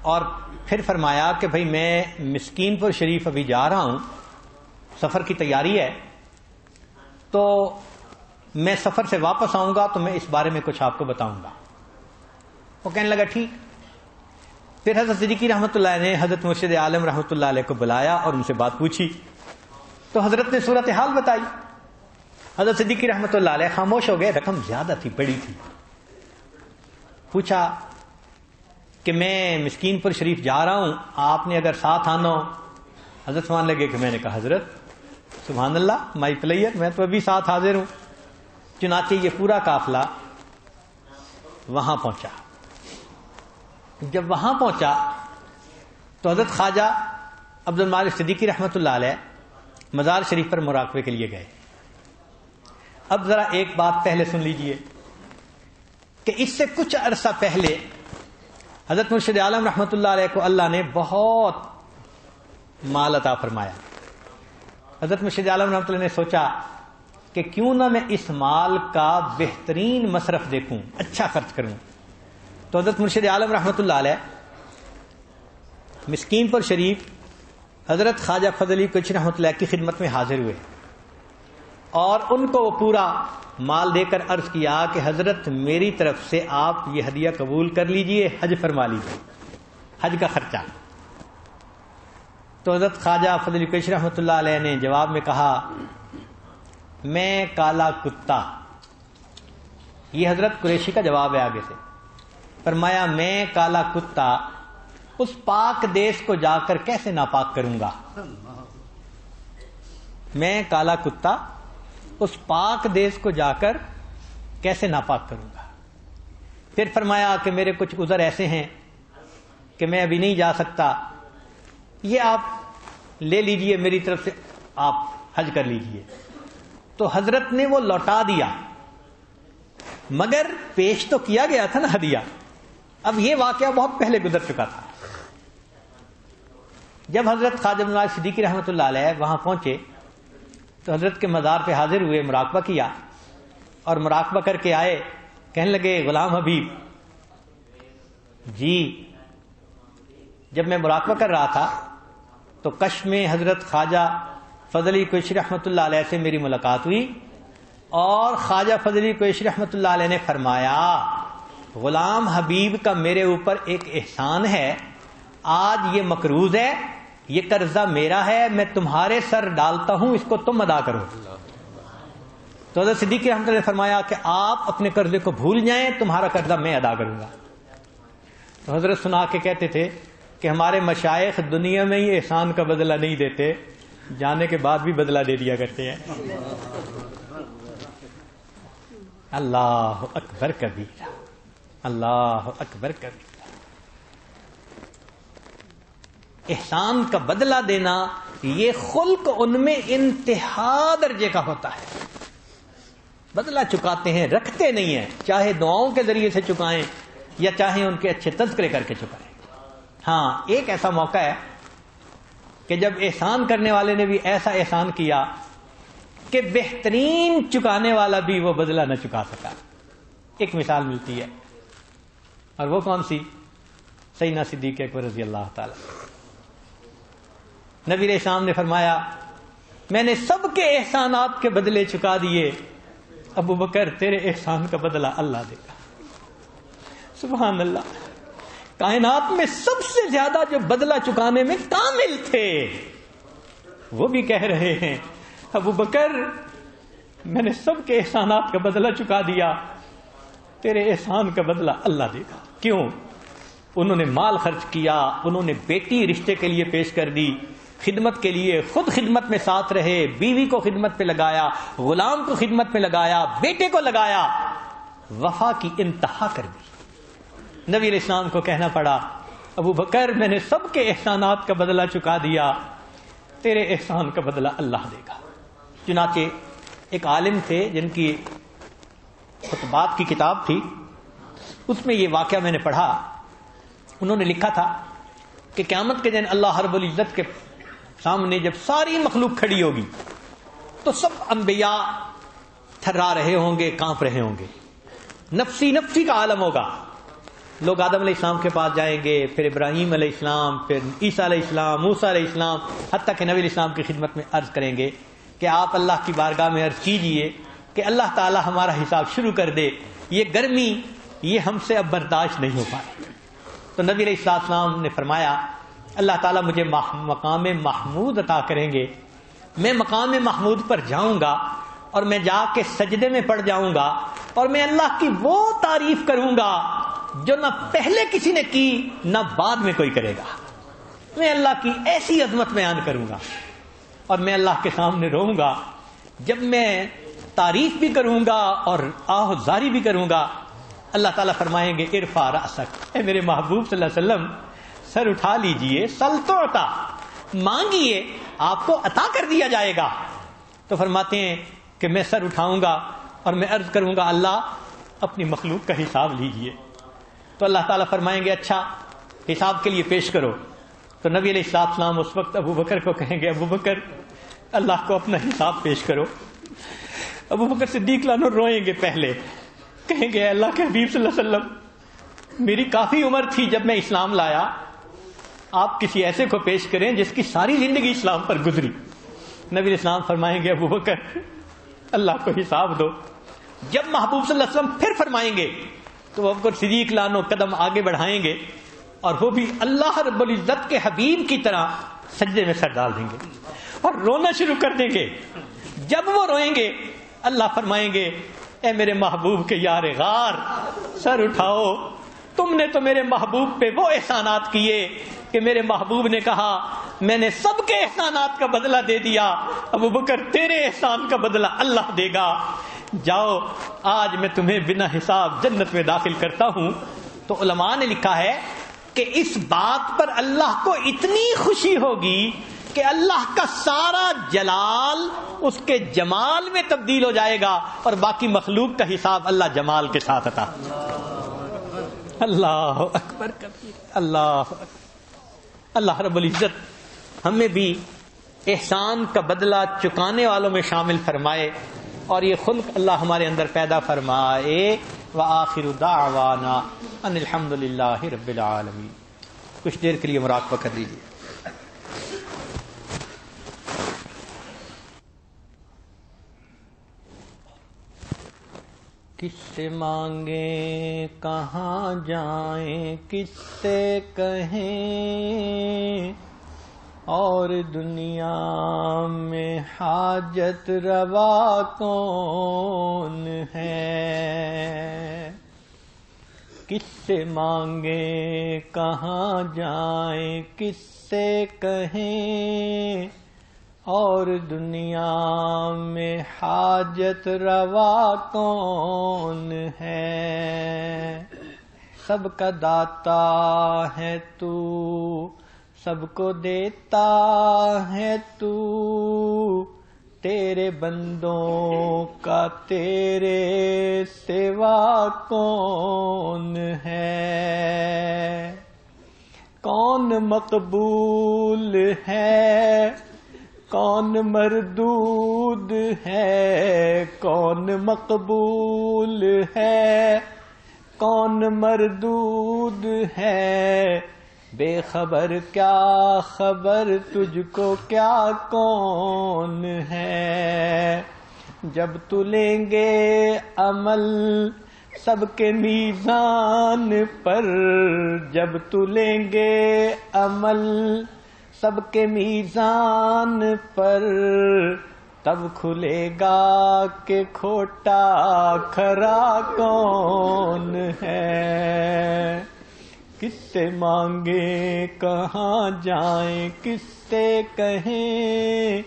اور پھر فرمایا کہ بھئی میں مسکین پور شریف ابھی جا رہا ہوں، سفر کی تیاری ہے، تو میں سفر سے واپس آؤں گا تو میں اس بارے میں کچھ آپ کو بتاؤں گا۔ وہ کہنے لگا ٹھیک۔ پھر حضرت صدیقی رحمت اللہ نے حضرت مرشد عالم رحمت اللہ علیہ کو بلایا اور ان سے بات پوچھی تو حضرت نے صورتحال بتائی۔ حضرت صدیقی رحمت اللہ علیہ خاموش ہو گئے، رقم زیادہ تھی، بڑی تھی۔ پوچھا کہ میں مسکین پور شریف جا رہا ہوں، آپ نے اگر ساتھ آنا ہو۔ حضرت فرمان لگے کہ میں نے کہا حضرت سبحان اللہ مائی پلیئر، میں تو ابھی ساتھ حاضر ہوں۔ چنانچہ یہ پورا قافلہ وہاں پہنچا۔ جب وہاں پہنچا تو حضرت خواجہ عبد المالک صدیقی رحمت اللہ علیہ مزار شریف پر مراقبے کے لیے گئے۔ اب ذرا ایک بات پہلے سن لیجئے کہ اس سے کچھ عرصہ پہلے حضرت مرشد عالم رحمت اللہ علیہ کو اللہ نے بہت مال عطا فرمایا۔ حضرت مرشد عالم رحمت اللہ نے سوچا کہ کیوں نہ میں اس مال کا بہترین مصرف دیکھوں، اچھا خرچ کروں۔ تو حضرت مرشد عالم رحمت اللہ علیہ مسکین پور شریف حضرت خواجہ فضل علی کوچی رحمت اللہ کی خدمت میں حاضر ہوئے اور ان کو وہ پورا مال دے کر عرض کیا کہ حضرت میری طرف سے آپ یہ ہدیہ قبول کر لیجئے، حج فرما لیجئے، حج کا خرچہ۔ تو حضرت خواجہ فضل قریشی رحمۃ اللہ علیہ نے جواب میں کہا میں کالا کتا. یہ حضرت قریشی کا جواب ہے آگے سے. فرمایا میں کالا کتا اس پاک دیس کو جا کر کیسے ناپاک کروں گا. میں کالا کتا اس پاک دیس کو جا کر کیسے ناپاک کروں گا. پھر فرمایا کہ میرے کچھ عذر ایسے ہیں کہ میں ابھی نہیں جا سکتا, یہ آپ لے لیجئے میری طرف سے, آپ حج کر لیجئے. تو حضرت نے وہ لوٹا دیا, مگر پیش تو کیا گیا تھا نا ہدیہ. اب یہ واقعہ بہت پہلے گزر چکا تھا. جب حضرت خواجہ بن صدیقی رحمۃ اللہ علیہ وہاں پہنچے تو حضرت کے مزار پہ حاضر ہوئے, مراقبہ کیا, اور مراقبہ کر کے آئے. کہنے لگے غلام حبیب جی, جب میں مراقبہ کر رہا تھا تو کش میں حضرت خواجہ فضل قریشی رحمۃ اللہ علیہ سے میری ملاقات ہوئی, اور خواجہ فضل قریشی رحمۃ اللہ علیہ نے فرمایا غلام حبیب کا میرے اوپر ایک احسان ہے, آج یہ مقروض ہے, یہ قرضہ میرا ہے, میں تمہارے سر ڈالتا ہوں, اس کو تم ادا کرو. تو حضرت صدیق رحمۃ اللہ نے فرمایا کہ آپ اپنے قرضے کو بھول جائیں, تمہارا قرضہ میں ادا کروں گا. تو حضرت سنا کے کہتے تھے کہ ہمارے مشائخ دنیا میں ہی احسان کا بدلہ نہیں دیتے, جانے کے بعد بھی بدلہ دے دیا کرتے ہیں. اللہ اکبر کبیرہ, اللہ اکبر کبیرہ. احسان کا بدلہ دینا یہ خلق ان میں انتہا درجے کا ہوتا ہے. بدلہ چکاتے ہیں, رکھتے نہیں ہیں, چاہے دعاؤں کے ذریعے سے چکائیں یا چاہے ان کے اچھے تذکرے کر کے چکائیں. ہاں, ایک ایسا موقع ہے کہ جب احسان کرنے والے نے بھی ایسا احسان کیا کہ بہترین چکانے والا بھی وہ بدلہ نہ چکا سکا. ایک مثال ملتی ہے, اور وہ کون سی؟ سیدنا صدیق اکبر رضی اللہ تعالی. نبی علیہ السلام نے فرمایا میں نے سب کے احسانات کے بدلے چکا دیے, ابو بکر تیرے احسان کا بدلہ اللہ دے گا. سبحان اللہ. کائنات میں سب سے زیادہ جو بدلہ چکانے میں کامل تھے وہ بھی کہہ رہے ہیں ابو بکر میں نے سب کے احسانات کا بدلہ چکا دیا, تیرے احسان کا بدلہ اللہ دے گا. کیوں؟ انہوں نے مال خرچ کیا, انہوں نے بیٹی رشتے کے لیے پیش کر دی, خدمت کے لیے خود خدمت میں ساتھ رہے, بیوی کو خدمت پہ لگایا, غلام کو خدمت میں لگایا, بیٹے کو لگایا, وفا کی انتہا کر دی. نبی علیہ السلام کو کہنا پڑا ابو بکر میں نے سب کے احسانات کا بدلہ چکا دیا, تیرے احسان کا بدلہ اللہ دے گا. چنانچہ ایک عالم تھے جن کی خطبات کی کتاب تھی, اس میں یہ واقعہ میں نے پڑھا. انہوں نے لکھا تھا کہ قیامت کے دن اللہ رب العزت کے سامنے جب ساری مخلوق کھڑی ہوگی تو سب انبیاء تھرا رہے ہوں گے, کانپ رہے ہوں گے, نفسی نفسی کا عالم ہوگا. لوگ آدم علیہ السلام کے پاس جائیں گے, پھر ابراہیم علیہ السلام, پھر عیسیٰ علیہ السلام, موسیٰ علیہ السلام, حتیٰ کہ نبی علیہ السلام کی خدمت میں عرض کریں گے کہ آپ اللہ کی بارگاہ میں عرض کیجئے کہ اللہ تعالی ہمارا حساب شروع کر دے, یہ گرمی یہ ہم سے اب برداشت نہیں ہو پائے. تو نبی علیہ السلام نے فرمایا اللہ تعالیٰ مجھے مقام محمود عطا کریں گے, میں مقام محمود پر جاؤں گا اور میں جا کے سجدے میں پڑ جاؤں گا, اور میں اللہ کی وہ تعریف کروں گا جو نہ پہلے کسی نے کی نہ بعد میں کوئی کرے گا. میں اللہ کی ایسی عظمت بیان کروں گا, اور میں اللہ کے سامنے رہوں گا. جب میں تعریف بھی کروں گا اور آہذاری بھی کروں گا, اللہ تعالیٰ فرمائیں گے ارفع رأسک, اے میرے محبوب صلی اللہ علیہ وسلم سر اٹھا لیجئے, سل تو عطا, مانگیے آپ کو عطا کر دیا جائے گا. تو فرماتے ہیں کہ میں سر اٹھاؤں گا اور میں عرض کروں گا اللہ اپنی مخلوق کا حساب لیجئے. تو اللہ تعالیٰ فرمائیں گے اچھا حساب کے لیے پیش کرو. تو نبی علیہ السلام اس وقت ابو بکر کو کہیں گے ابو بکر اللہ کو اپنا حساب پیش کرو. ابو بکر صدیق لانو روئیں گے, پہلے کہیں گے اللہ کے حبیب صلی اللہ علیہ وسلم میری کافی عمر تھی جب میں اسلام لایا, آپ کسی ایسے کو پیش کریں جس کی ساری زندگی اسلام پر گزری. نبی علیہ السلام فرمائیں گے ابو بکر اللہ کو حساب دو. جب محبوب صلی اللہ علیہ وسلم پھر فرمائیں گے تو ابو بکر صدیق لانو قدم آگے بڑھائیں گے, اور وہ بھی اللہ رب العزت کے حبیب کی طرح
سجدے میں سر ڈال دیں گے اور رونا شروع کر دیں گے. جب وہ روئیں گے اللہ فرمائیں گے اے میرے محبوب کے یار غار سر اٹھاؤ, تم نے تو میرے محبوب پہ وہ احسانات کیے کہ میرے محبوب نے کہا میں نے سب کے احسانات کا بدلہ دے دیا, ابو بکر تیرے احسان کا بدلہ اللہ دے گا, جاؤ آج میں تمہیں بنا حساب جنت میں داخل کرتا ہوں. تو علماء نے لکھا ہے کہ اس بات پر اللہ کو اتنی خوشی ہوگی کہ اللہ کا سارا جلال اس کے جمال میں تبدیل ہو جائے گا اور باقی مخلوق کا حساب اللہ جمال کے ساتھ عطا. اللہ اکبر کبیر, اللہ اکبر. اللہ رب العزت ہمیں بھی احسان کا بدلہ چکانے والوں میں شامل فرمائے اور یہ خلق اللہ ہمارے اندر پیدا فرمائے. وآخر دعوانا ان الحمد للہ رب العالمین. کچھ دیر کے لیے مراقبہ کر لیجیے. کس سے مانگیں کہاں جائیں کس سے کہیں, اور دنیا میں حاجت روا کون ہے. کس سے مانگیں کہاں جائیں کس سے کہیں, اور دنیا میں حاجت روا کون ہے. سب کا داتا ہے تو, سب کو دیتا ہے تو, تیرے بندوں کا تیرے سوا کون ہے. کون مقبول ہے کون مردود ہے, کون مقبول ہے کون مردود ہے, بے خبر کیا خبر تجھ کو کیا کون ہے. جب تو لیں گے عمل سب کے میزان پر, جب تو لیں گے عمل سب کے میزان پر, تب کھلے گا کہ کھوٹا کھرا کون ہے. کس سے مانگیں کہاں جائیں کس سے کہیں,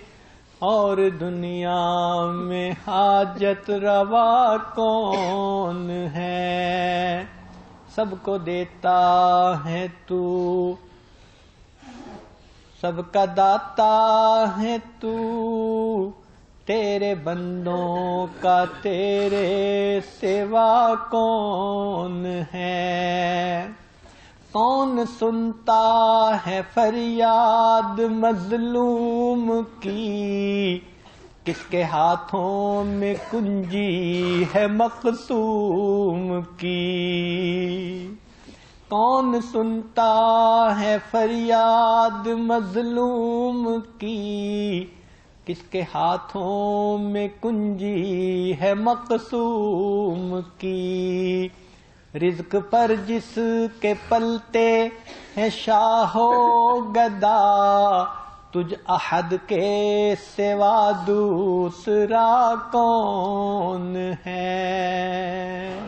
اور دنیا میں حاجت روا کون ہے. سب کو دیتا ہے تو, سب کا داتا ہے تو, تیرے بندوں کا تیرے سوا کون ہے. کون سنتا ہے فریاد مظلوم کی, کس کے ہاتھوں میں کنجی ہے مقسوم کی. کون سنتا ہے فریاد مظلوم کی, کس کے ہاتھوں میں کنجی ہے مقسوم کی. رزق پر جس کے پلتے ہیں شاہ و گدا, تجھ احد کے سوا دوسرا کون ہے.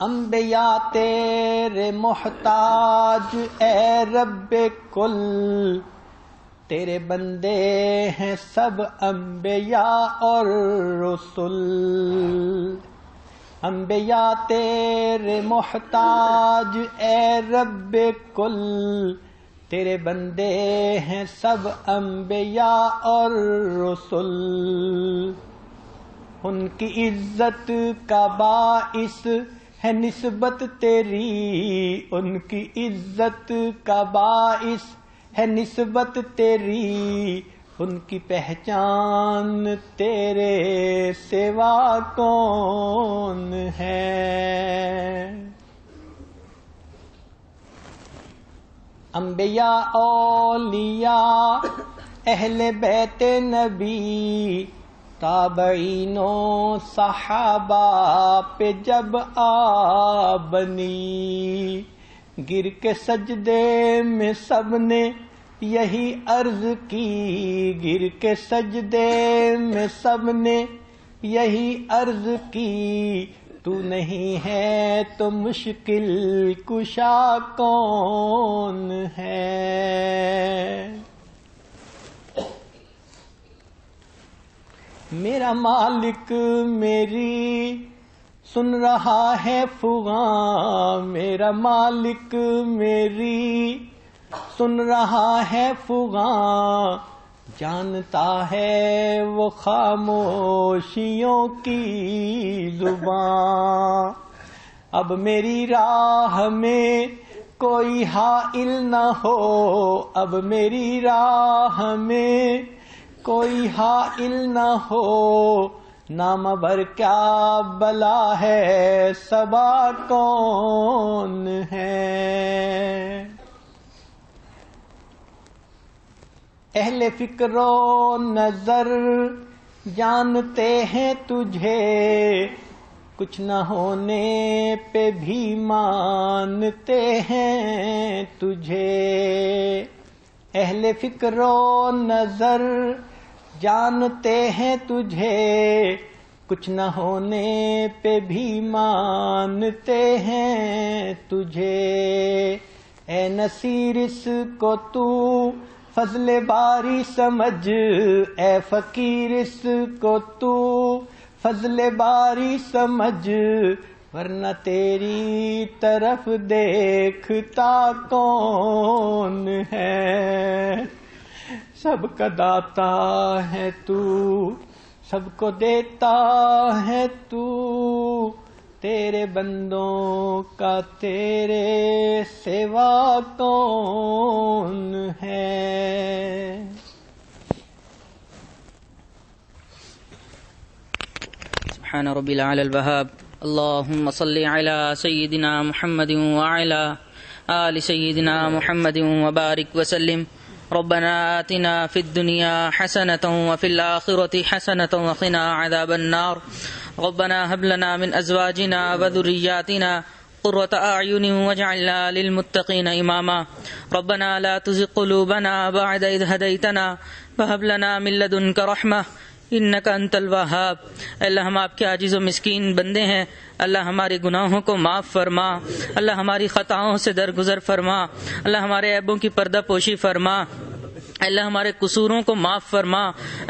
انبیاء تیرے محتاج اے رب کل, تیرے بندے ہیں سب انبیاء اور رسل. انبیاء تیرے محتاج اے رب کل, تیرے بندے ہیں سب انبیاء اور رسل. ان کی عزت کا باعث ہے نسبت تیری, ان کی عزت کا باعث ہے نسبت تیری, ان کی پہچان تیرے سوا کون ہے. انبیاء اولیاء اہل بیت نبی, تابعین و صحابہ پہ جب آ بنی,
گر کے سجدے میں سب نے یہی عرض کی، گر کے سجدے میں سب نے یہی عرض کی، تو نہیں ہے تو مشکل کشا کون ہے؟ میرا مالک میری سن رہا ہے فغاں، میرا مالک میری سن رہا ہے فغاں، جانتا ہے وہ خاموشیوں کی زبان۔ اب میری راہ میں کوئی حائل نہ ہو، اب میری راہ میں کوئی حائل نہ ہو، نام بھر کیا بلا ہے صبا کون ہے؟ اہل فکر و نظر جانتے ہیں تجھے، کچھ نہ ہونے پہ بھی مانتے ہیں تجھے۔ اہل فکر و نظر جانتے ہیں تجھے، کچھ نہ ہونے پہ بھی مانتے ہیں تجھے۔ اے نصیر اس کو تو فضل باری سمجھ، اے فقیر اس کو تو فضل باری سمجھ، ورنہ تیری طرف دیکھتا کون ہے؟ سب کا داتا ہے تو، سب کو دیتا ہے تو، تیرے بندوں کا تیرے سوا کون ہے؟
سبحان ربی العلی الوہاب، اللہم صلی علی سیدنا محمد وعلی آل سیدنا محمد وبارک وسلم۔ ربنا آتنا في الدنيا حسنة وفي الآخرة حسنة وقنا عذاب النار۔ ربنا هب لنا من أزواجنا وذرياتنا قرة أعين واجعلنا للمتقين إماما۔ ربنا لا تزغ قلوبنا بعد إذ هديتنا وهب لنا من لدنك رحمة انک انت الوہاب۔ اللہ ہم آپ کے عاجز و مسکین بندے ہیں، اللہ ہمارے گناہوں کو معاف فرما، اللہ ہماری خطاؤں سے درگزر فرما، اللہ ہمارے عیبوں کی پردہ پوشی فرما، اللہ ہمارے قصوروں کو معاف فرما،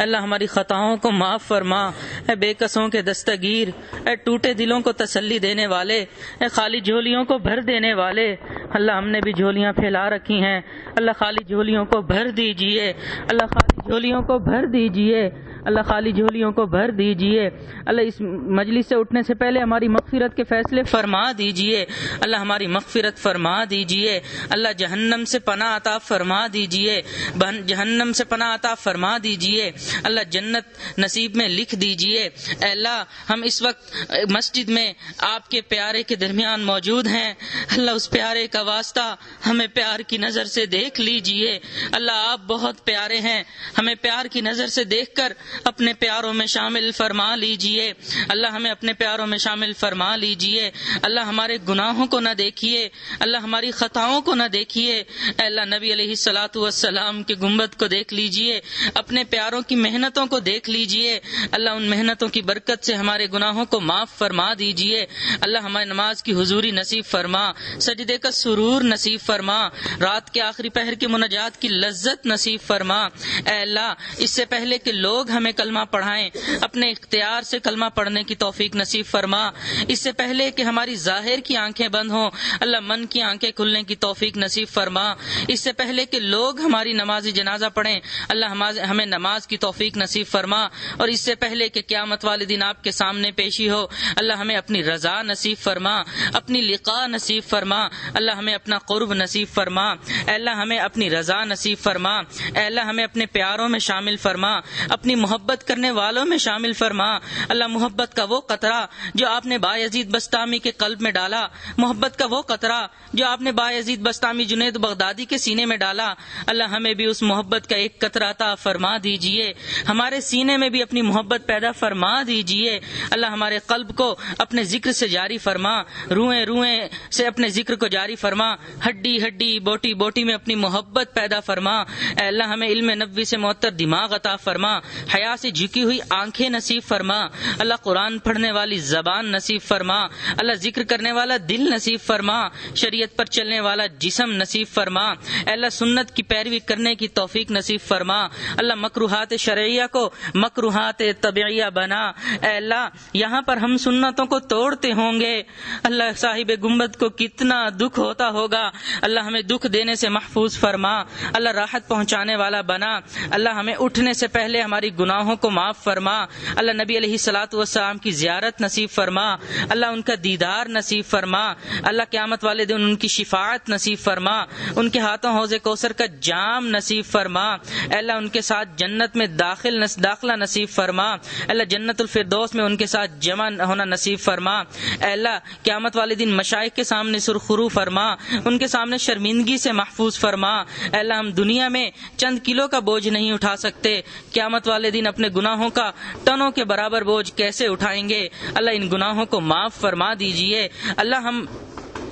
اللہ ہماری خطاؤں کو معاف فرما۔ اے بے کسوں کے دستگیر، اے ٹوٹے دلوں کو تسلی دینے والے، اے خالی جھولیوں کو بھر دینے والے، اللہ ہم نے بھی جھولیاں پھیلا رکھی ہیں، اللہ خالی جھولیوں کو بھر دیجئے، اللہ خالی جھولیوں کو بھر دیجئے، اللہ خالی جھولیوں کو بھر دیجئے۔ اللہ اس مجلس سے اٹھنے سے پہلے ہماری مغفرت کے فیصلے فرما دیجئے، اللہ ہماری مغفرت فرما دیجئے، اللہ جہنم سے پناہ عطا فرما دیجئے، جہنم سے پناہ عطا فرما دیجئے، اللہ جنت نصیب میں لکھ دیجئے۔ اے اللہ ہم اس وقت مسجد میں آپ کے پیارے کے درمیان موجود ہیں، اللہ اس پیارے کا واسطہ ہمیں پیار کی نظر سے دیکھ لیجئے، اللہ آپ بہت پیارے ہیں، ہمیں پیار کی نظر سے دیکھ کر اپنے پیاروں میں شامل فرما لیجئے، اللہ ہمیں اپنے پیاروں میں شامل فرما لیجئے، اللہ ہمارے گناہوں کو نہ دیکھیے، اللہ ہماری خطاؤں کو نہ دیکھیے، اے اللہ نبی علیہ الصلاۃ والسلام کے گنبد کو دیکھ لیجئے، اپنے پیاروں کی محنتوں کو دیکھ لیجئے، اللہ ان محنتوں کی برکت سے ہمارے گناہوں کو معاف فرما دیجئے، اللہ ہماری نماز کی حضوری نصیب فرما، سجدے کا سرور نصیب فرما، رات کے آخری پہر کی مناجات کی لذت نصیب فرما۔ اے اللہ اس سے پہلے کہ لوگ ہمیں کلمہ پڑھائیں، اپنے اختیار سے کلمہ پڑھنے کی توفیق نصیب فرما، اس سے پہلے کہ ہماری ظاہر کی آنکھیں بند ہوں، اللہ من کی آنکھیں کھلنے کی توفیق نصیب فرما، اس سے پہلے کہ لوگ ہماری نماز جنازہ پڑھیں، اللہ ہمیں نماز کی توفیق نصیب فرما، اور اس سے پہلے کہ قیامت والے دن آپ کے سامنے پیشی ہو، اللہ ہمیں اپنی رضا نصیب فرما، اپنی لقاء نصیب فرما، اللہ ہمیں اپنا قرب نصیب فرما، اے اللہ ہمیں اپنی رضا نصیب فرما، اے اللہ ہمیں اپنے پیار پیاروں میں شامل فرما، اپنی محبت کرنے والوں میں شامل فرما۔ اللہ محبت کا وہ قطرہ جو آپ نے بایزید بسطامی کے قلب میں ڈالا، محبت کا وہ قطرہ جو آپ نے بایزید بسطامی جنید بغدادی کے سینے میں ڈالا، اللہ ہمیں بھی اس محبت کا ایک قطرہ عطا فرما دیجئے، ہمارے سینے میں بھی اپنی محبت پیدا فرما دیجئے۔ اللہ ہمارے قلب کو اپنے ذکر سے جاری فرما، روئیں روئیں سے اپنے ذکر کو جاری فرما، ہڈی ہڈی بوٹی بوٹی میں اپنی محبت پیدا فرما۔ اے اللہ ہمیں علم نبوی سے معطر دماغ عطا فرما، حیا سے جھکی ہوئی آنکھیں نصیب فرما، اللہ قرآن پڑھنے والی زبان نصیب فرما، اللہ ذکر کرنے والا دل نصیب فرما، شریعت پر چلنے والا جسم نصیب فرما۔ اے اللہ سنت کی پیروی کرنے کی توفیق نصیب فرما، اللہ مکروہات شرعیہ کو مکروہات طبیعیہ بنا۔ اے اللہ یہاں پر ہم سنتوں کو توڑتے ہوں گے، اللہ صاحب گنبد کو کتنا دکھ ہوتا ہوگا، اللہ ہمیں دکھ دینے سے محفوظ فرما، اللہ راحت پہنچانے والا بنا، اللہ ہمیں اٹھنے سے پہلے ہماری گناہوں کو معاف فرما، اللہ نبی علیہ الصلوۃ والسلام کی زیارت نصیب فرما، اللہ ان کا دیدار نصیب فرما، اللہ قیامت والے دن ان کی شفاعت نصیب فرما، ان کے ہاتھوں حوض کوثر کا جام نصیب فرما، اے اللہ ان کے ساتھ جنت میں داخلہ نصیب فرما، اللہ جنت الفردوس میں ان کے ساتھ جمع ہونا نصیب فرما، اے اللہ قیامت والے دن مشائخ کے سامنے سرخرو فرما، ان کے سامنے شرمندگی سے محفوظ فرما، اے اللہ ہم دنیا میں چند کلو کا بوجھ نہیں اٹھا سکتے، قیامت والے دن اپنے گناہوں کا ٹنوں کے برابر بوجھ کیسے اٹھائیں گے، اللہ ان گناہوں کو معاف فرما دیجئے۔ اللہ ہم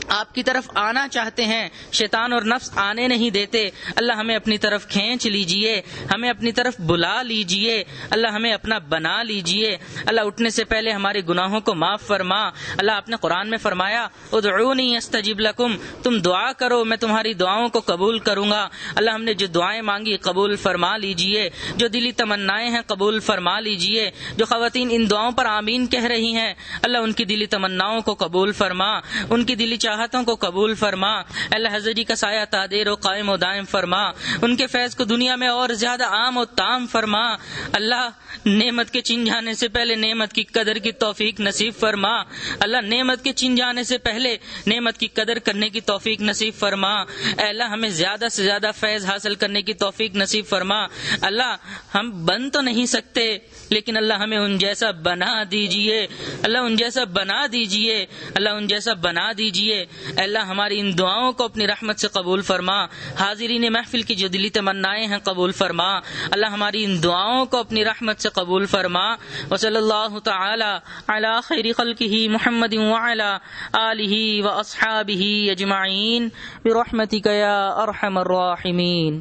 آپ کی طرف آنا چاہتے ہیں، شیطان اور نفس آنے نہیں دیتے، اللہ ہمیں اپنی طرف کھینچ لیجئے، ہمیں اپنی طرف بلا لیجئے، اللہ ہمیں اپنا بنا لیجئے، اللہ اٹھنے سے پہلے ہمارے گناہوں کو معاف فرما۔ اللہ آپ نے قرآن میں فرمایا ادعونی استجب لکم، تم دعا کرو میں تمہاری دعاؤں کو قبول کروں گا، اللہ ہم نے جو دعائیں مانگی قبول فرما لیجئے، جو دلی تمنائیں ہیں قبول فرما لیجئے، جو خواتین ان دعاؤں پر آمین کہہ رہی ہیں اللہ ان کی دلی تمناؤں کو قبول فرما، ان کی دلی چاہتوں کو قبول فرما، اللہ حضرت جی کا سایہ تادیر و قائم و دائم فرما، ان کے فیض کو دنیا میں اور زیادہ عام و تام فرما، اللہ نعمت کے چن جانے سے پہلے نعمت کی قدر کی توفیق نصیب فرما، اللہ نعمت کے چن جانے سے پہلے نعمت کی قدر کرنے کی توفیق نصیب فرما، اے اللہ ہمیں زیادہ سے زیادہ فیض حاصل کرنے کی توفیق نصیب فرما، اللہ ہم بن تو نہیں سکتے لیکن اللہ ہمیں ان جیسا بنا دیجئے، اللہ ان جیسا بنا دیجئے، اللہ ان جیسا بنا دیجئے، اے اللہ ہماری ان دعاؤں کو اپنی رحمت سے قبول فرما، حاضرین محفل کی جو دلی تمنائیں ہیں قبول فرما، اللہ ہماری ان دعاؤں کو اپنی رحمت سے قبول فرما، وصلی اللہ تعالی علی خیر خلقہ محمد وعلی آلہ واصحابہ اجمعین برحمتک یا ارحم الراحمین۔